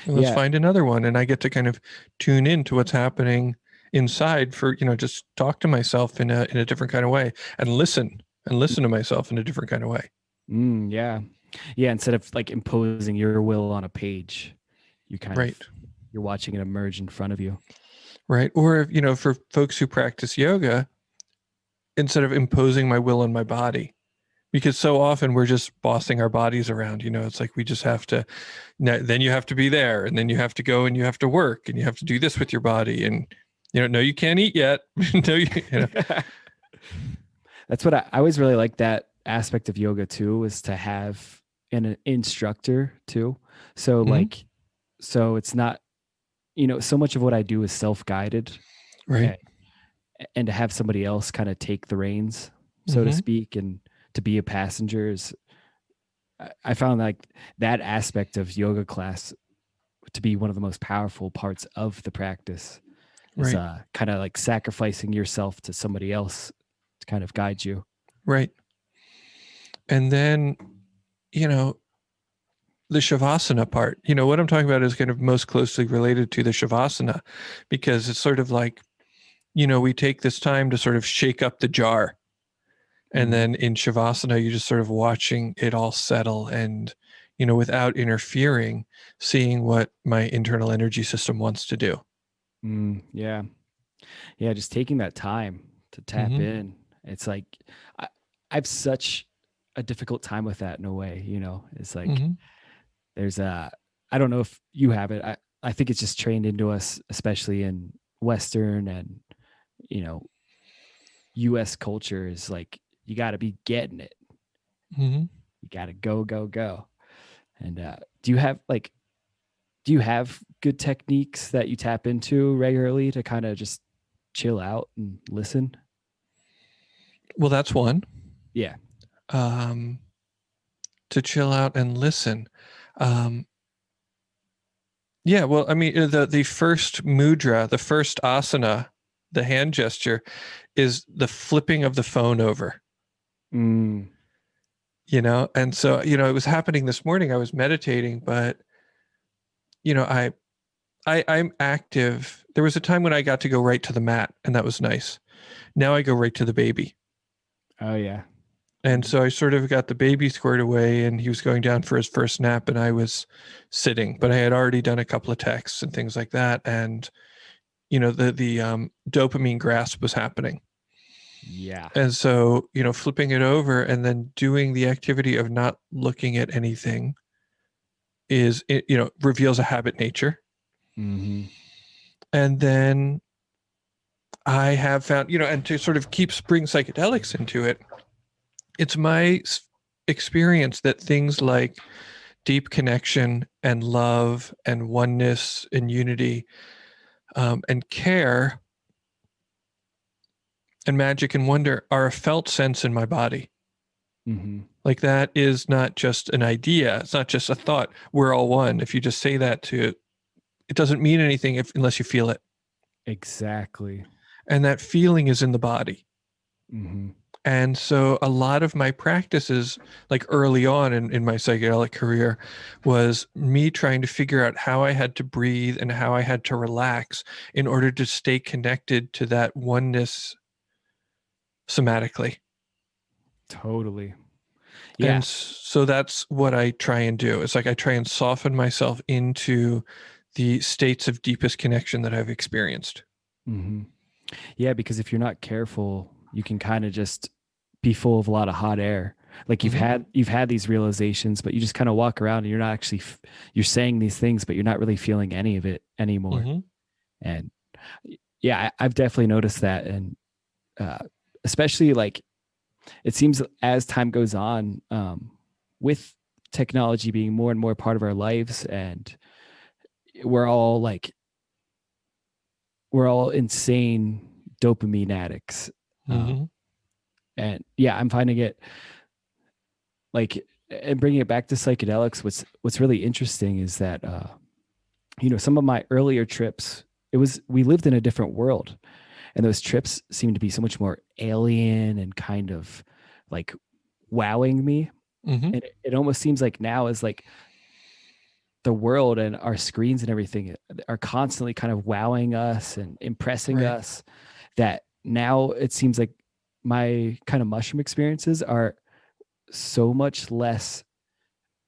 let's find another one. And I get to kind of tune into what's happening inside for, just talk to myself in a different kind of way and listen to myself in a different kind of way. Yeah. Instead of like imposing your will on a page, you kind of, you're watching it emerge in front of you. Right. Or, for folks who practice yoga, instead of imposing my will on my body, because so often we're just bossing our bodies around, it's like we just have to, then you have to be there and then you have to go and you have to work and you have to do this with your body and, no, you can't eat yet. No, That's what I always really like, that aspect of yoga too, is to have an instructor too. So so it's not, so much of what I do is self-guided. Right. And to have somebody else kind of take the reins, so to speak, and to be a passenger is, I found like that aspect of yoga class to be one of the most powerful parts of the practice. Is kind of like sacrificing yourself to somebody else to kind of guide you. Right. And then, the Shavasana part, what I'm talking about is kind of most closely related to the Shavasana, because it's sort of like, we take this time to sort of shake up the jar. And then in Shavasana, you're just sort of watching it all settle and, without interfering, seeing what my internal energy system wants to do. Yeah. Yeah. Just taking that time to tap Mm-hmm. in. It's like, I, I have such a difficult time with that in a way, it's like, Mm-hmm. there's I don't know if you have it. I think it's just trained into us, especially in Western and, you know, US culture is like, you got to be getting it. Mm-hmm. You got to go, go, go. And do you have good techniques that you tap into regularly to kind of just chill out and listen? Well, that's one. Yeah. Um, to chill out and listen. Um, yeah, well, I mean, the first mudra, the first asana, the hand gesture, is the flipping of the phone over. Mm. And so it was happening this morning. I was meditating, but I'm active. There was a time when I got to go right to the mat, and that was nice. Now I go right to the baby. Oh yeah. And so I sort of got the baby squared away, and he was going down for his first nap, and I was sitting, but I had already done a couple of texts and things like that. And, the dopamine grasp was happening. Yeah. And so, flipping it over and then doing the activity of not looking at anything reveals a habit nature. Mm-hmm. And then I have found, and to sort of bring psychedelics into it, it's my experience that things like deep connection and love and oneness and unity, and care and magic and wonder are a felt sense in my body. Mm-hmm. Like that is not just an idea. It's not just a thought. We're all one. If you just say that it doesn't mean anything unless you feel it. Exactly. And that feeling is in the body. Mm-hmm. And so a lot of my practices, like early on in my psychedelic career, was me trying to figure out how I had to breathe and how I had to relax in order to stay connected to that oneness somatically. Totally. And Yeah. so that's what I try and do. It's like I try and soften myself into the states of deepest connection that I've experienced. Mm-hmm. Yeah, because if you're not careful, you can kind of just be full of a lot of hot air. Like you've Mm-hmm. had these realizations, but you just kind of walk around and you're not actually you're saying these things, but you're not really feeling any of it anymore. Mm-hmm. And yeah, I've definitely noticed that, and especially like it seems as time goes on, with technology being more and more part of our lives, and we're all like we're all insane dopamine addicts. Mm-hmm. And yeah, I'm finding it like, and bringing it back to psychedelics. What's really interesting is that, some of my earlier trips, we lived in a different world, and those trips seemed to be so much more alien and kind of like wowing me. Mm-hmm. And it almost seems like now is like the world and our screens and everything are constantly kind of wowing us and impressing Right. us, that now it seems like my kind of mushroom experiences are so much less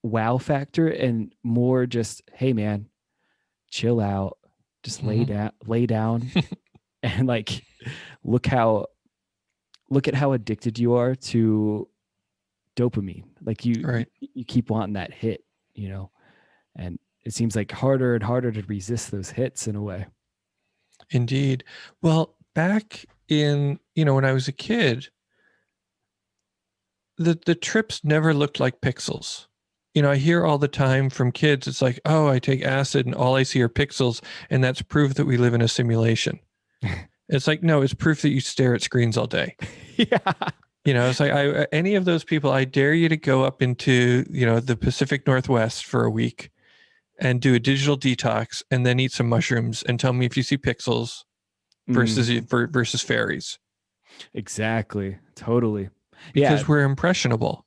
wow factor and more just, hey man, chill out, just lay down and like look how look at how addicted you are to dopamine. Like Right. you keep wanting that hit, and it seems like harder and harder to resist those hits in a way. Indeed. Well, back in, when I was a kid, the trips never looked like pixels. I hear all the time from kids, it's like, oh, I take acid and all I see are pixels, and that's proof that we live in a simulation. It's like, no, it's proof that you stare at screens all day. Yeah. It's like any of those people, I dare you to go up into, the Pacific Northwest for a week and do a digital detox and then eat some mushrooms and tell me if you see pixels versus Mhm. versus fairies. Exactly. Totally. Yeah. Because we're impressionable.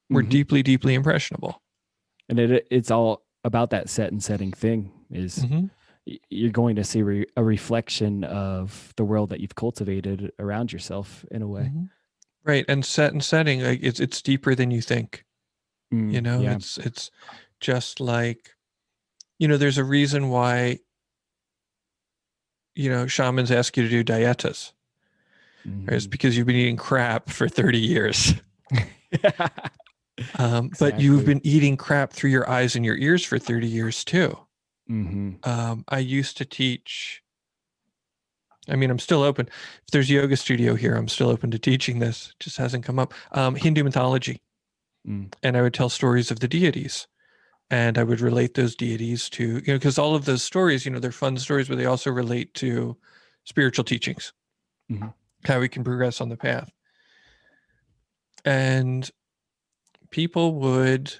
We're Mhm. deeply, deeply impressionable. And it's all about that set and setting thing is Mm-hmm. you're going to see a reflection of the world that you've cultivated around yourself in a way. Mm-hmm. Right. And set and setting, like it's deeper than you think. Yeah. It's just like, there's a reason why, shamans ask you to do dietas. Right? It's Mhm. because you've been eating crap for 30 years. But you've Exactly. been eating crap through your eyes and your ears for 30 years too. Hmm. I used to teach. I mean, I'm still open. If there's a yoga studio here, I'm still open to teaching this. It just hasn't come up. Hindu mythology. Mm. And I would tell stories of the deities. And I would relate those deities to, because all of those stories, they're fun stories, but they also relate to spiritual teachings, Hmm. how we can progress on the path. And people would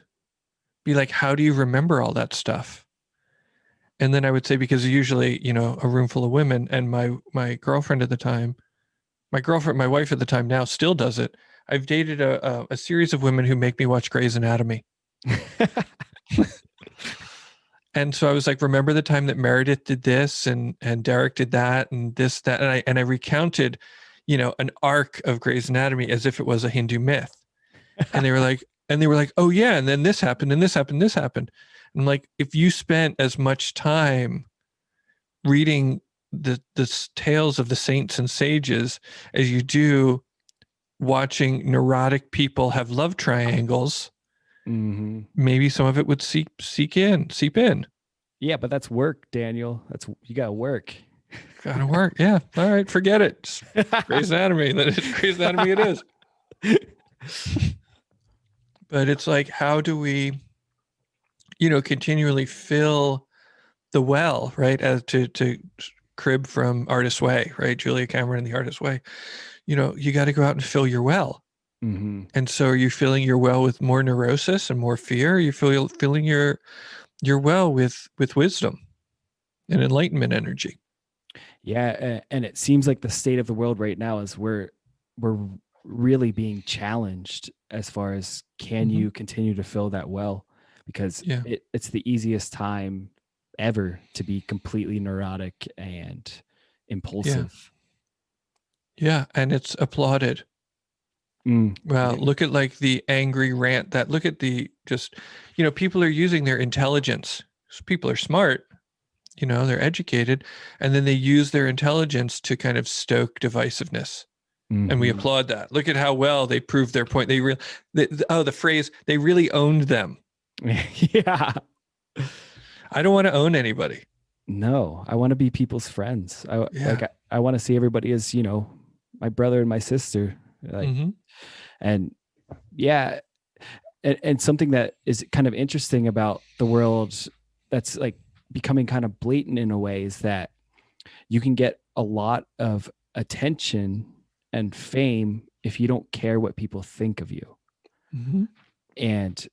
be like, how do you remember all that stuff? And then I would say, because usually, a room full of women, and my girlfriend at the time, my wife at the time now still does it. I've dated a series of women who make me watch Grey's Anatomy. And so I was like, remember the time that Meredith did this and Derek did that and this, that, and I recounted, an arc of Grey's Anatomy as if it was a Hindu myth. And they were like, oh yeah, and then this happened and this happened, this happened. And I'm like, if you spent as much time reading the tales of the saints and sages as you do watching neurotic people have love triangles, Hmm. maybe some of it would seep in. Yeah, but that's work, Daniel. You got to work. Gotta work. Yeah. All right. Forget it. Just Grey's Anatomy. Then it's Grey's Anatomy. It is. But it's like, how do we, continually fill the well, right? As to crib from Artist's Way, right? Julia Cameron in The Artist's Way. You got to go out and fill your well. Hmm. And so, are you filling your well with more neurosis and more fear? Or are you filling your well with wisdom and enlightenment energy? Yeah, and it seems like the state of the world right now is we're really being challenged as far as can Mm-hmm. you continue to fill that well, because Yeah. it's the easiest time ever to be completely neurotic and Yeah. impulsive. Yeah. And it's applauded. Well, Yeah. look at like the angry rant that look at the just, people are using their intelligence. People are smart, they're educated, and then they use their intelligence to kind of stoke divisiveness. And we Hmm. applaud that. Look at how well they proved their point. The phrase, they really owned them. Yeah. I don't want to own anybody. No, I want to be people's friends. Yeah. I want to see everybody as, my brother and my sister. Like, Mm-hmm. and yeah, and something that is kind of interesting about the world that's like becoming kind of blatant in a way is that you can get a lot of attention and fame if you don't care what people think of you. Mm-hmm. And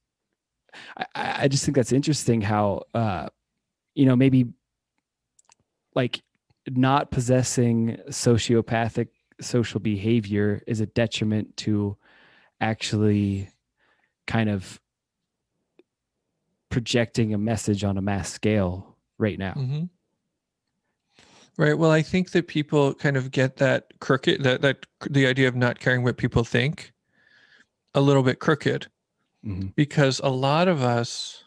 I just think that's interesting how maybe like not possessing sociopathic social behavior is a detriment to actually kind of projecting a message on a mass scale right now. Mm-hmm. Right. Well, I think that people kind of get that crooked, that the idea of not caring what people think a little bit crooked, Mm-hmm. because a lot of us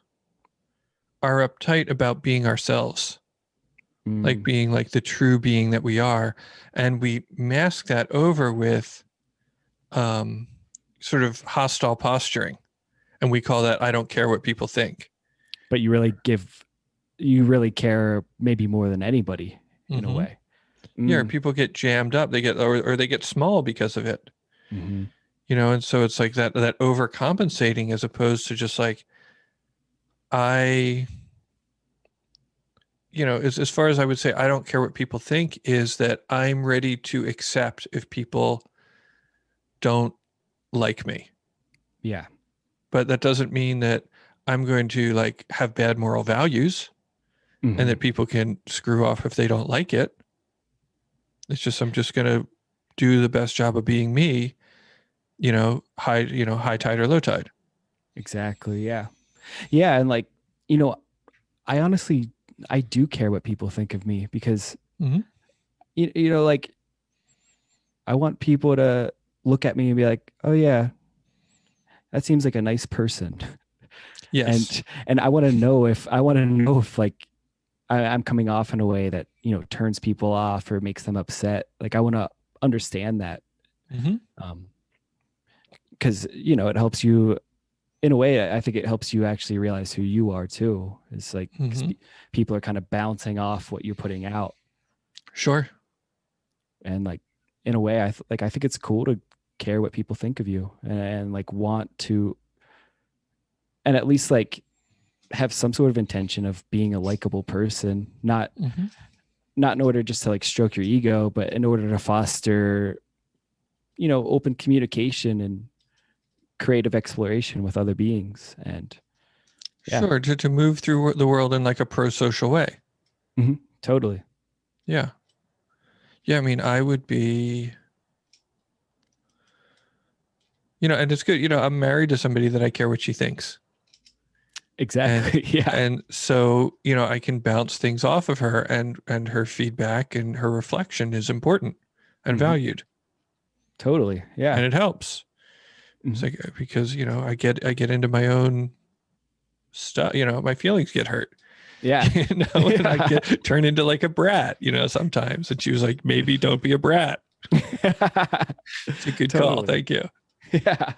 are uptight about being ourselves, like Mm. being like the true being that we are. And we mask that over with um, sort of hostile posturing. And we call that, I don't care what people think. But you really care maybe more than anybody in a Mm-hmm. way. Yeah. Mm. People get jammed up. They get, or they get small because of it, Mm-hmm. and so it's like that overcompensating as opposed to just like, I, as far as I would say, I don't care what people think, is that I'm ready to accept if people don't like me. Yeah. But that doesn't mean that I'm going to like have bad moral values and Mm-hmm. that people can screw off if they don't like it. It's just, I'm just going to do the best job of being me, high tide or low tide. Exactly. Yeah. Yeah. And like, you know, I honestly, I do care what people think of me because, Mm-hmm. like I want people to look at me and be like, oh yeah, that seems like a nice person. Yes. And I want to know if like I'm coming off in a way that, you know, turns people off or makes them upset. Like I want to understand that. Hmm. Um, because you know, it helps you in a way. I think it helps you actually realize who you are too. It's like 'cause Hmm. people are kind of bouncing off what you're putting out, Sure. and like in a way, I think it's cool to care what people think of you, and like want to, and at least like have some sort of intention of being a likable person, Hmm. not in order just to like stroke your ego, but in order to foster, you know, open communication and creative exploration with other beings. And yeah, Sure. To move through the world in like a pro-social way. totally. Yeah. Yeah. I mean, I would be, and it's good. I'm married to somebody that I care what she thinks. And, Exactly. Yeah. and so, I can bounce things off of her, and her feedback and her reflection is important and hmm valued, Totally. and Yeah. it helps. It's hmm like, because, I get into my own stuff, my feelings get hurt, Yeah. and I Yeah. turn into like a brat, sometimes. And she was like, maybe don't be a brat. It's a good call. Totally. Thank you. Yeah.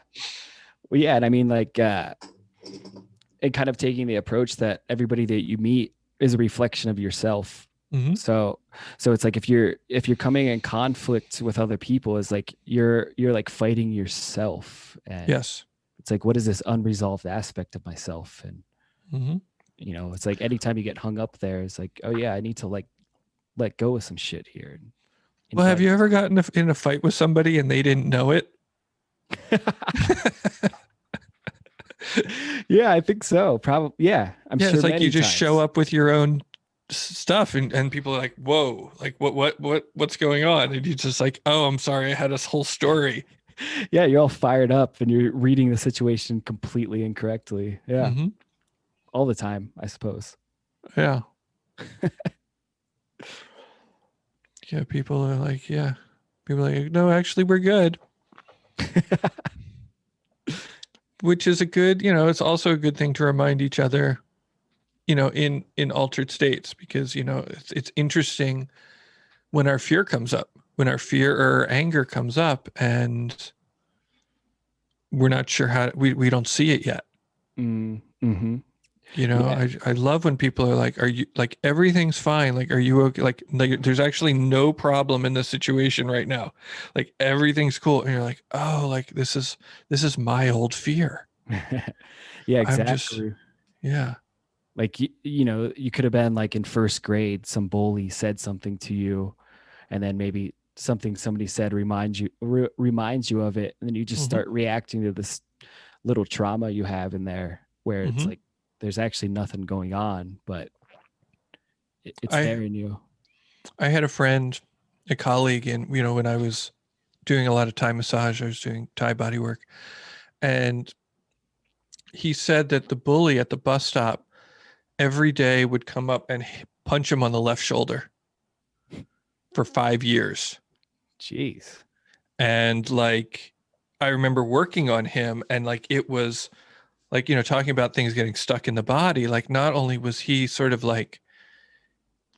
Well, yeah. And I mean, like, and kind of taking the approach that everybody that you meet is a reflection of yourself. Hmm. So it's like if you're coming in conflict with other people, is like you're like fighting yourself, and Yes. it's like, what is this unresolved aspect of myself? And Hmm. you know, it's like anytime you get hung up there, it's like, oh yeah, I need to like let go of some shit here and Well, have invite. you ever gotten in a fight with somebody and they didn't know it? Yeah, I think so. Probably. Yeah, I'm Yeah, sure it's like you many just show times. up with your own stuff, and people are like, whoa, like what's going on? And you just like, oh, I'm sorry, I had this whole story. Yeah, you're all fired up and you're reading the situation completely incorrectly. Yeah, Hmm. all the time, I suppose. Yeah. Yeah. People are like, yeah. People are like, no, actually, we're good. Which is a good, it's also a good thing to remind each other, in altered states, because, it's interesting when our fear comes up, when our fear or anger comes up, and we're not sure we don't see it yet. Mm-hmm. Yeah. I love when people are like, are you like, everything's fine? Like, are you okay? Like there's actually no problem in this situation right now. Like everything's cool. And you're like, oh, like this is my old fear. Yeah, I'm just, exactly. yeah. Like you know, you could have been like in first grade, some bully said something to you, and then maybe something somebody said reminds you of it, and then you just Hmm. start reacting to this little trauma you have in there, where it's Hmm. like there's actually nothing going on, but it's I, there in you. I had a friend, a colleague, and, when I was doing a lot of Thai massage, I was doing Thai body work. And he said that the bully at the bus stop every day would come up and punch him on the left shoulder for 5 years. Jeez. And like, I remember working on him, and like, it was like, talking about things getting stuck in the body. Like, not only was he sort of like,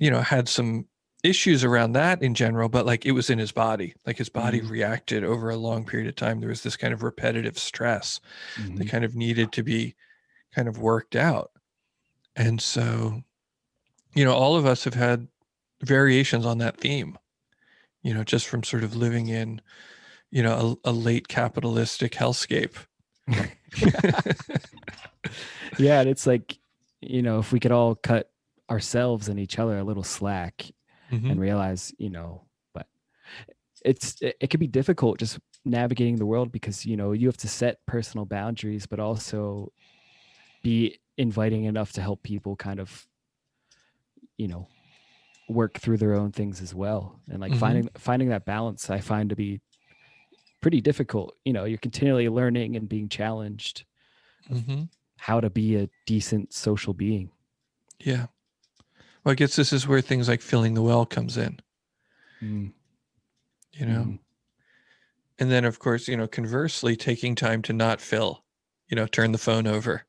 had some issues around that in general, but like, it was in his body. Like, his body Mm-hmm. reacted over a long period of time. There was this kind of repetitive stress that Mm-hmm. kind of needed to be kind of worked out. And so, all of us have had variations on that theme, just from sort of living in, a late capitalistic hellscape. Yeah, and it's like, you know, if we could all cut ourselves and each other a little slack Hmm. and realize, you know, but it can be difficult just navigating the world because, you know, you have to set personal boundaries, but also be inviting enough to help people kind of, you know, work through their own things as well. And like Hmm. finding that balance I find to be pretty difficult. You know, you're continually learning and being challenged of Hmm. how to be a decent social being. Yeah. Well, I guess this is where things like filling the well comes in, Mm, you know, mm, And then of course, conversely, taking time to not fill, turn the phone over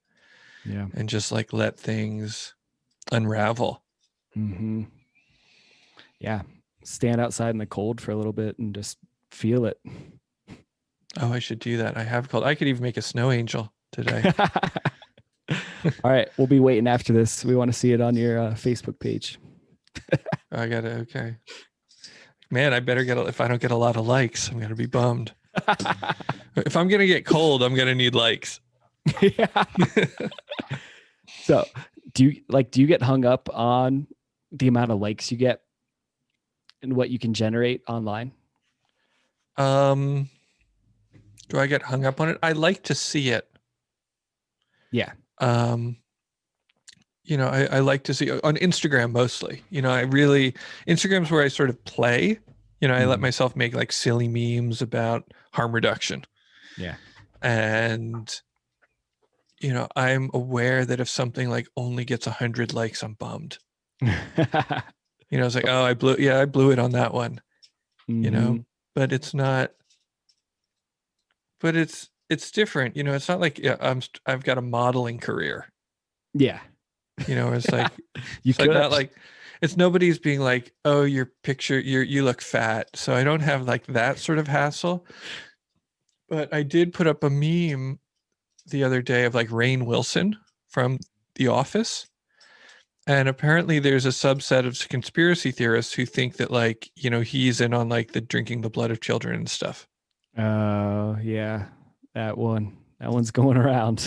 Yeah. and just like let things unravel. Mm-hmm. Yeah. Stand outside in the cold for a little bit and just feel it. Oh, I should do that. I could even make a snow angel today. All right. We'll be waiting after this. We want to see it on your Facebook page. Okay. Man, I better if I don't get a lot of likes, I'm going to be bummed. If I'm going to get cold, I'm going to need likes. Yeah. So do you get hung up on the amount of likes you get and what you can generate online? Do I get hung up on it? I like to see it. Yeah. I like to see on Instagram mostly. Instagram's where I sort of play. I let myself make like silly memes about harm reduction. Yeah. And I'm aware that if something like only gets 100 likes, I'm bummed. It's like, oh, I blew it on that one. But it's not. But it's different. It's not like I've got a modeling career. Yeah. It's like it's like not like it's nobody's being like, oh, your picture, you look fat. So I don't have like that sort of hassle. But I did put up a meme the other day of like Rainn Wilson from The Office. And apparently there's a subset of conspiracy theorists who think that like, he's in on like the drinking the blood of children and stuff. Oh, yeah. That one's going around.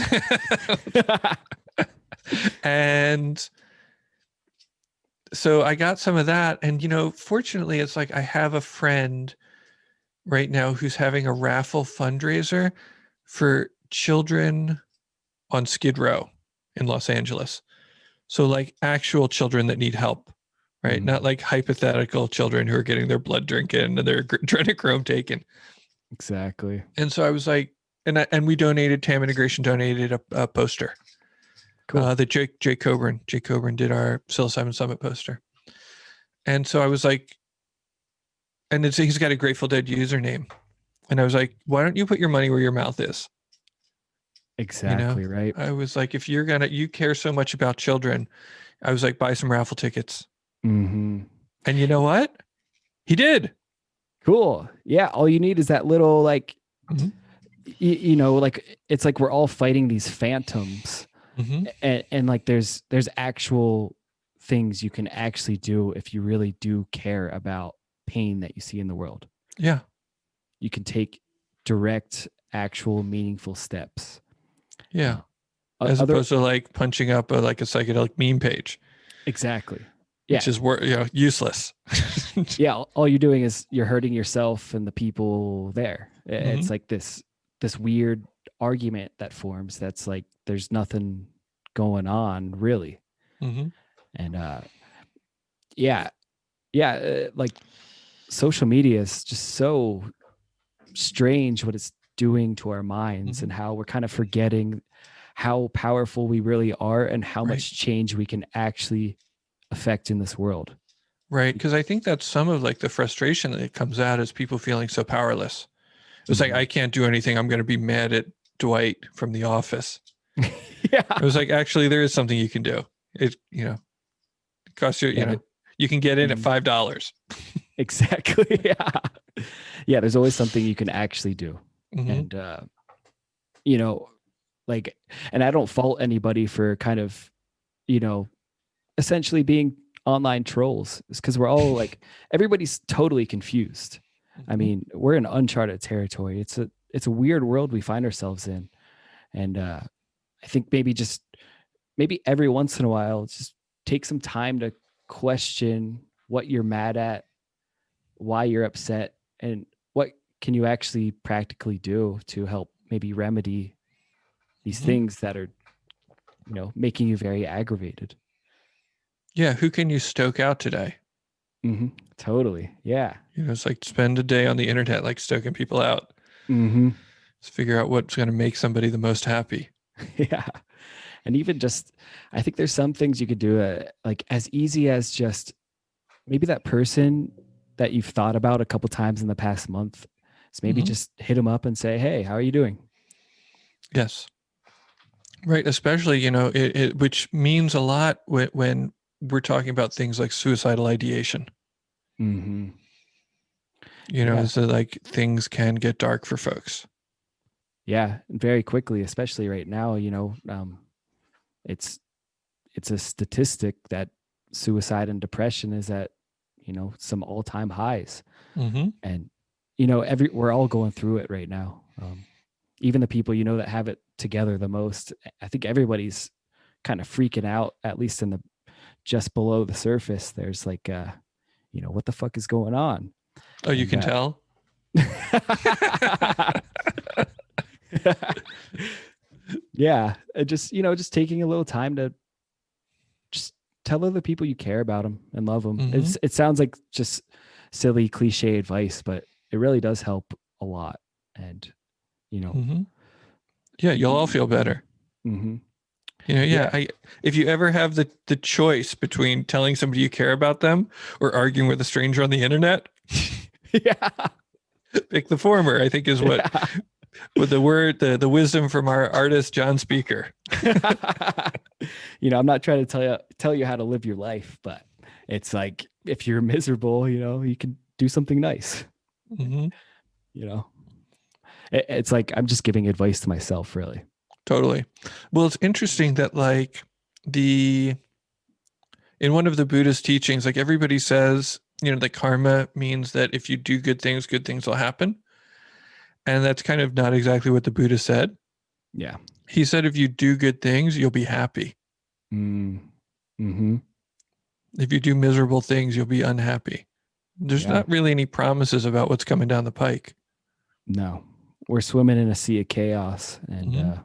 And so I got some of that. And, fortunately, it's like I have a friend right now who's having a raffle fundraiser for children on Skid Row in Los Angeles. So like actual children that need help, right? Not like hypothetical children who are getting their blood drinking and they're adrenochrome taken. Exactly. And so I was like, and we donated, Tam Integration donated a poster. Cool. That Jake Coburn did our Psilocybin Summit poster. And so I was like, and he's got a Grateful Dead username. And I was like, why don't you put your money where your mouth is? Exactly. Right. I was like, if you care so much about children, I was like, buy some raffle tickets. Mm-hmm. And you know what? He did. Cool. Yeah. All you need is that little like, like it's like we're all fighting these phantoms. And like there's actual things you can actually do if you really do care about pain that you see in the world. Yeah. You can take direct, actual, meaningful steps. Yeah. As opposed to like punching up like a psychedelic meme page. Exactly. Yeah. Which is useless. Yeah. All you're doing is you're hurting yourself and the people there. It's like this weird argument that forms that's like there's nothing going on really. And like social media is just so strange what it's doing to our minds and how we're kind of forgetting how powerful we really are and how much change we can actually affect in this world. Right. Because I think that's some of like the frustration that comes out is people feeling so powerless. It's like, I can't do anything. I'm going to be mad at Dwight from The Office. Yeah. It was like, actually, there is something you can do. It costs you, you can get in at $5. Exactly. Yeah. Yeah. There's always something you can actually do. And, like, and I don't fault anybody for kind of, essentially being online trolls. It's because we're all like, everybody's totally confused. I mean, we're in uncharted territory. It's a weird world we find ourselves in. And I think maybe every once in a while, just take some time to question what you're mad at, why you're upset, and what can you actually practically do to help maybe remedy these things that are, making you very aggravated. Yeah. Who can you stoke out today? Totally. Yeah. It's like spend a day on the internet, like stoking people out. Let's figure out what's going to make somebody the most happy. Yeah. And even just, I think there's some things you could do like as easy as just maybe that person that you've thought about a couple times in the past month, So maybe just hit them up and say, hey, how are you doing? Yes. Right. Especially, which means a lot when we're talking about things like suicidal ideation. Mm-hmm. So like things can get dark for folks. Yeah, very quickly, especially right now. It's a statistic that suicide and depression is at some all-time highs, and we're all going through it right now. Even the people that have it together the most, I think everybody's kind of freaking out, at least in the just below the surface. There's like what the fuck is going on? Oh, you can tell. Yeah, just taking a little time to just tell other people you care about them and love them. It sounds like just silly cliche advice, but it really does help a lot. And yeah, you'll all feel better. If you ever have the choice between telling somebody you care about them or arguing with a stranger on the internet, pick the former. I think is what with the wisdom from our artist John Speaker. I'm not trying to tell you how to live your life, but it's like if you're miserable, you can do something nice. It's like I'm just giving advice to myself, really. Totally. Well, it's interesting that like in one of the Buddhist teachings, like everybody says, that karma means that if you do good things will happen. And that's kind of not exactly what the Buddha said. Yeah. He said, if you do good things, you'll be happy. Mm-hmm. If you do miserable things, you'll be unhappy. There's not really any promises about what's coming down the pike. No, we're swimming in a sea of chaos. And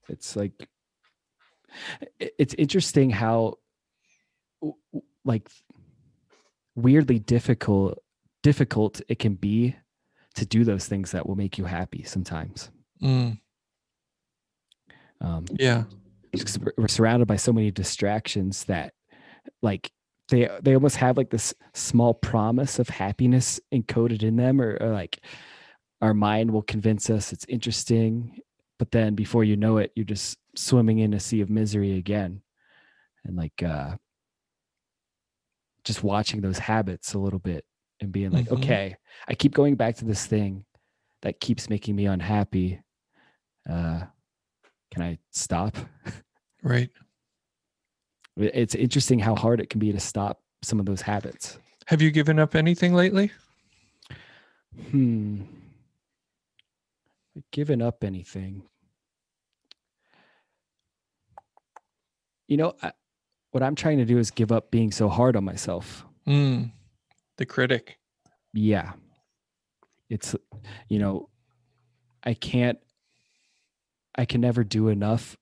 it's like, it's interesting how like weirdly difficult it can be to do those things that will make you happy sometimes. Yeah. We're surrounded by so many distractions that like they almost have like this small promise of happiness encoded in them, or like our mind will convince us it's interesting, but then before you know it, you're just swimming in a sea of misery again. And like just watching those habits a little bit and being like, okay, I keep going back to this thing that keeps making me unhappy. Can I stop? Right. It's interesting how hard it can be to stop some of those habits. Have you given up anything lately? Given up anything? What I'm trying to do is give up being so hard on myself. The critic. Yeah. It's, I can never do enough.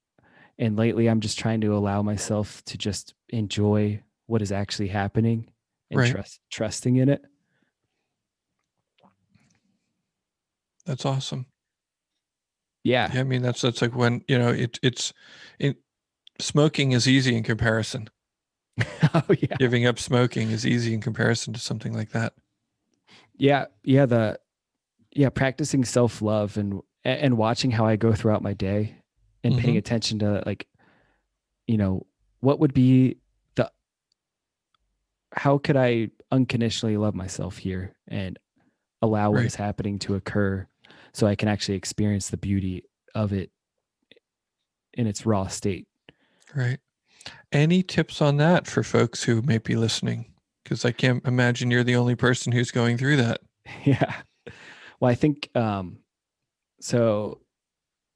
And lately I'm just trying to allow myself to just enjoy what is actually happening and trusting in it. That's awesome. Yeah. I mean, that's like when, smoking is easy in comparison. Oh yeah. Giving up smoking is easy in comparison to something like that. Yeah. Practicing self-love and watching how I go throughout my day and paying attention to like, what would be how could I unconditionally love myself here and allow what is happening to occur so I can actually experience the beauty of it in its raw state. Right. Any tips on that for folks who may be listening? Because I can't imagine you're the only person who's going through that. Yeah. Well, I think, so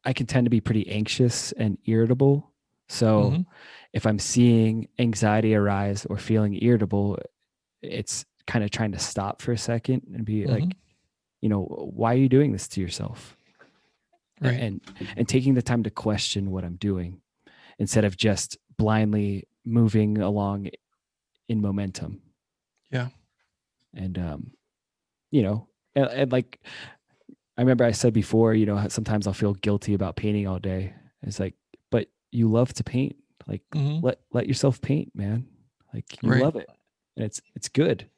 I can tend to be pretty anxious and irritable. So if I'm seeing anxiety arise or feeling irritable, it's kind of trying to stop for a second and be like, why are you doing this to yourself? Right. And taking the time to question what I'm doing instead of just blindly moving along in momentum. Yeah. And, and like, I remember I said before, sometimes I'll feel guilty about painting all day. It's like, but you love to paint. Like, let yourself paint, man. Like you love it, and it's good.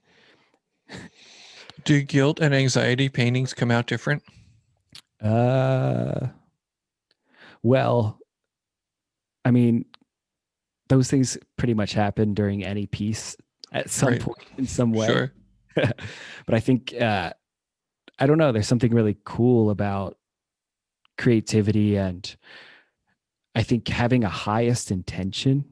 Do guilt and anxiety paintings come out different? Well, I mean, those things pretty much happen during any piece at some Right. point in some way. Sure. But I think, I don't know, there's something really cool about creativity, and I think having a highest intention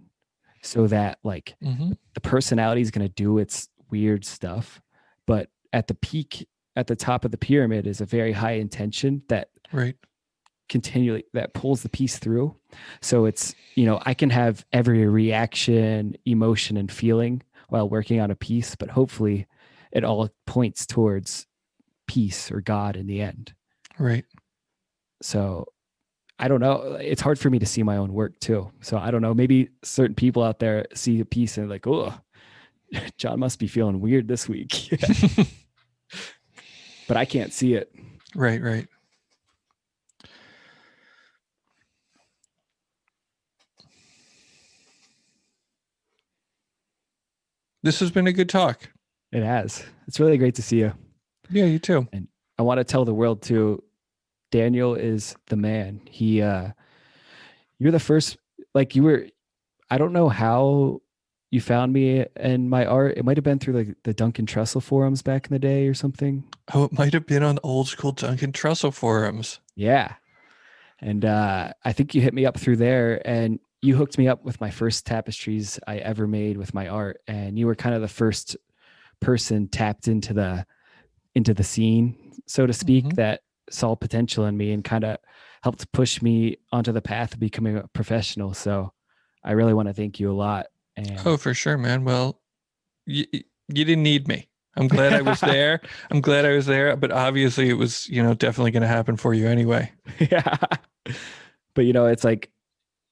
so that like Hmm. the personality is going to do its weird stuff, but at the peak, at the top of the pyramid is a very high intention that Right. continually that pulls the piece through. So it's, I can have every reaction, emotion, and feeling while working on a piece, but hopefully it all points towards peace or God in the end. Right. So I don't know. It's hard for me to see my own work too. So I don't know. Maybe certain people out there see a piece and like, oh, John must be feeling weird this week. But I can't see it. Right. Right. This has been a good talk. It has. It's really great to see you. Yeah, you too. And I want to tell the world too, Daniel is the man. You're the first, like you were, I don't know how you found me and my art. It might have been through like the Duncan Trussell forums back in the day or something. Oh, it might have been on old school Duncan Trussell forums. Yeah. And I think you hit me up through there, and you hooked me up with my first tapestries I ever made with my art. And you were kind of the first person tapped into the scene, so to speak, Mhm. that saw potential in me and kind of helped push me onto the path of becoming a professional. So I really want to thank you a lot. And Oh, for sure, man. Well, you didn't need me. I'm glad I was there. I'm glad I was there, but obviously it was, definitely going to happen for you anyway. yeah. But it's like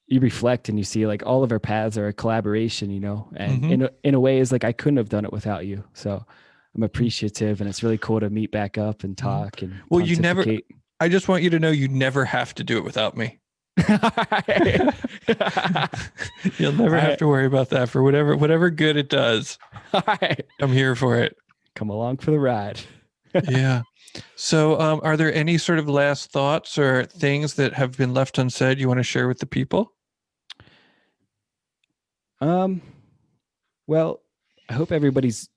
you reflect and you see like all of our paths are a collaboration, and Mhm. in a way is like I couldn't have done it without you. So I'm appreciative, and it's really cool to meet back up and talk and Well, pontificate. I just want you to know you never have to do it without me. You'll never have to worry about that for whatever good it does. All right. I'm here for it. Come along for the ride. Yeah. So, are there any sort of last thoughts or things that have been left unsaid you want to share with the people? Well, I hope everybody's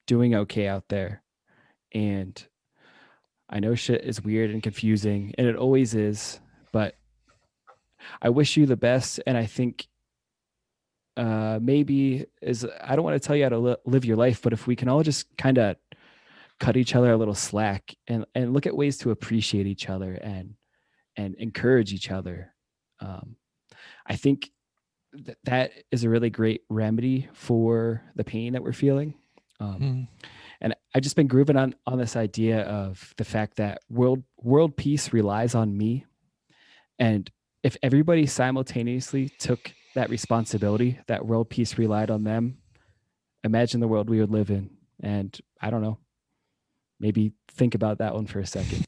doing okay out there. And I know shit is weird and confusing, and it always is, but I wish you the best. And I think maybe is I don't want to tell you how to live your life, but if we can all just kind of cut each other a little slack and look at ways to appreciate each other and encourage each other, I think that is a really great remedy for the pain that we're feeling. And I've just been grooving on this idea of the fact that world peace relies on me. And if everybody simultaneously took that responsibility, that world peace relied on them, imagine the world we would live in. And I don't know, maybe think about that one for a second.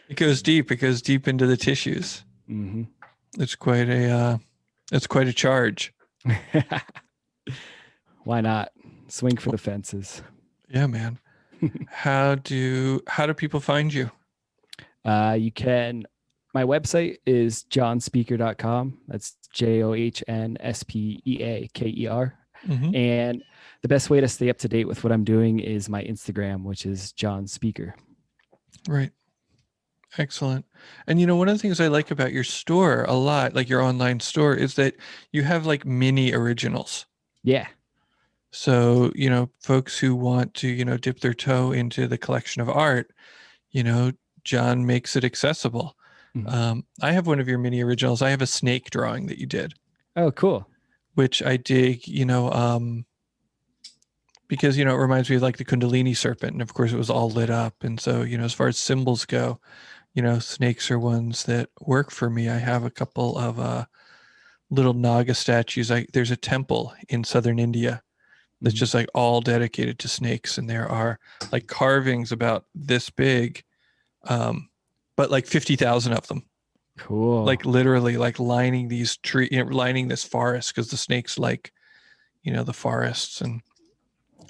It goes deep. It goes deep into the tissues. Mm-hmm. It's quite a charge. Why not swing for the fences? Yeah, man. How do people find you? You can, my website is johnspeaker.com. That's JOHNSPEAKER. Mm-hmm. And the best way to stay up to date with what I'm doing is my Instagram, which is John Speaker. Right. Excellent. And one of the things I like about your store a lot, like your online store, is that you have like mini originals. Yeah. So, folks who want to, dip their toe into the collection of art, John makes it accessible. Mm-hmm. I have one of your mini originals. I have a snake drawing that you did. Oh, cool. Which I dig, because, it reminds me of like the Kundalini serpent. And of course it was all lit up. And so, as far as symbols go, snakes are ones that work for me. I have a couple of little Naga statues. There's a temple in southern India that's just like all dedicated to snakes. And there are like carvings about this big, but like 50,000 of them. Cool. Like literally like lining these lining this forest because the snakes like, the forests. And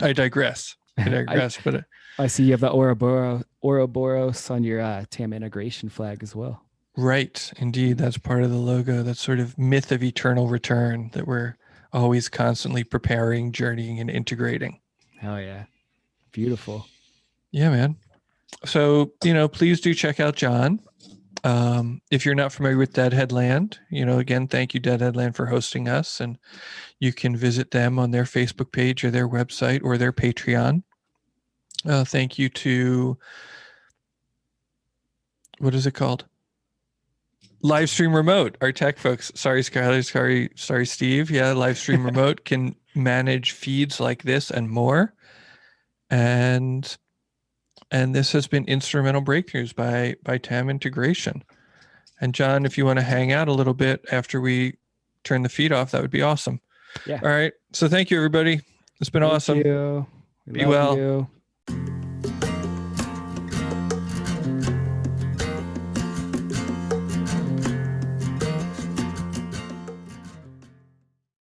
I digress. I digress, but I see you have the Ouroboros on your Tam Integration flag as well. right, indeed, that's part of the logo. That sort of myth of eternal return that we're always constantly preparing, journeying, and integrating. Hell yeah. Beautiful. Yeah, man. So, please do check out John. If you're not familiar with Deadhead Land, again, thank you, Deadhead Land, for hosting us. And you can visit them on their Facebook page or their website or their Patreon. Thank you to, what is it called? Livestream Remote, our tech folks. Sorry, Skylar. Sorry, Steve. Yeah, Livestream Remote can manage feeds like this and more. And this has been Instrumental Breakthroughs by Tam Integration. And John, if you want to hang out a little bit after we turn the feed off, that would be awesome. Yeah. All right. So thank you, everybody. It's been awesome. Thank you. Be well. You.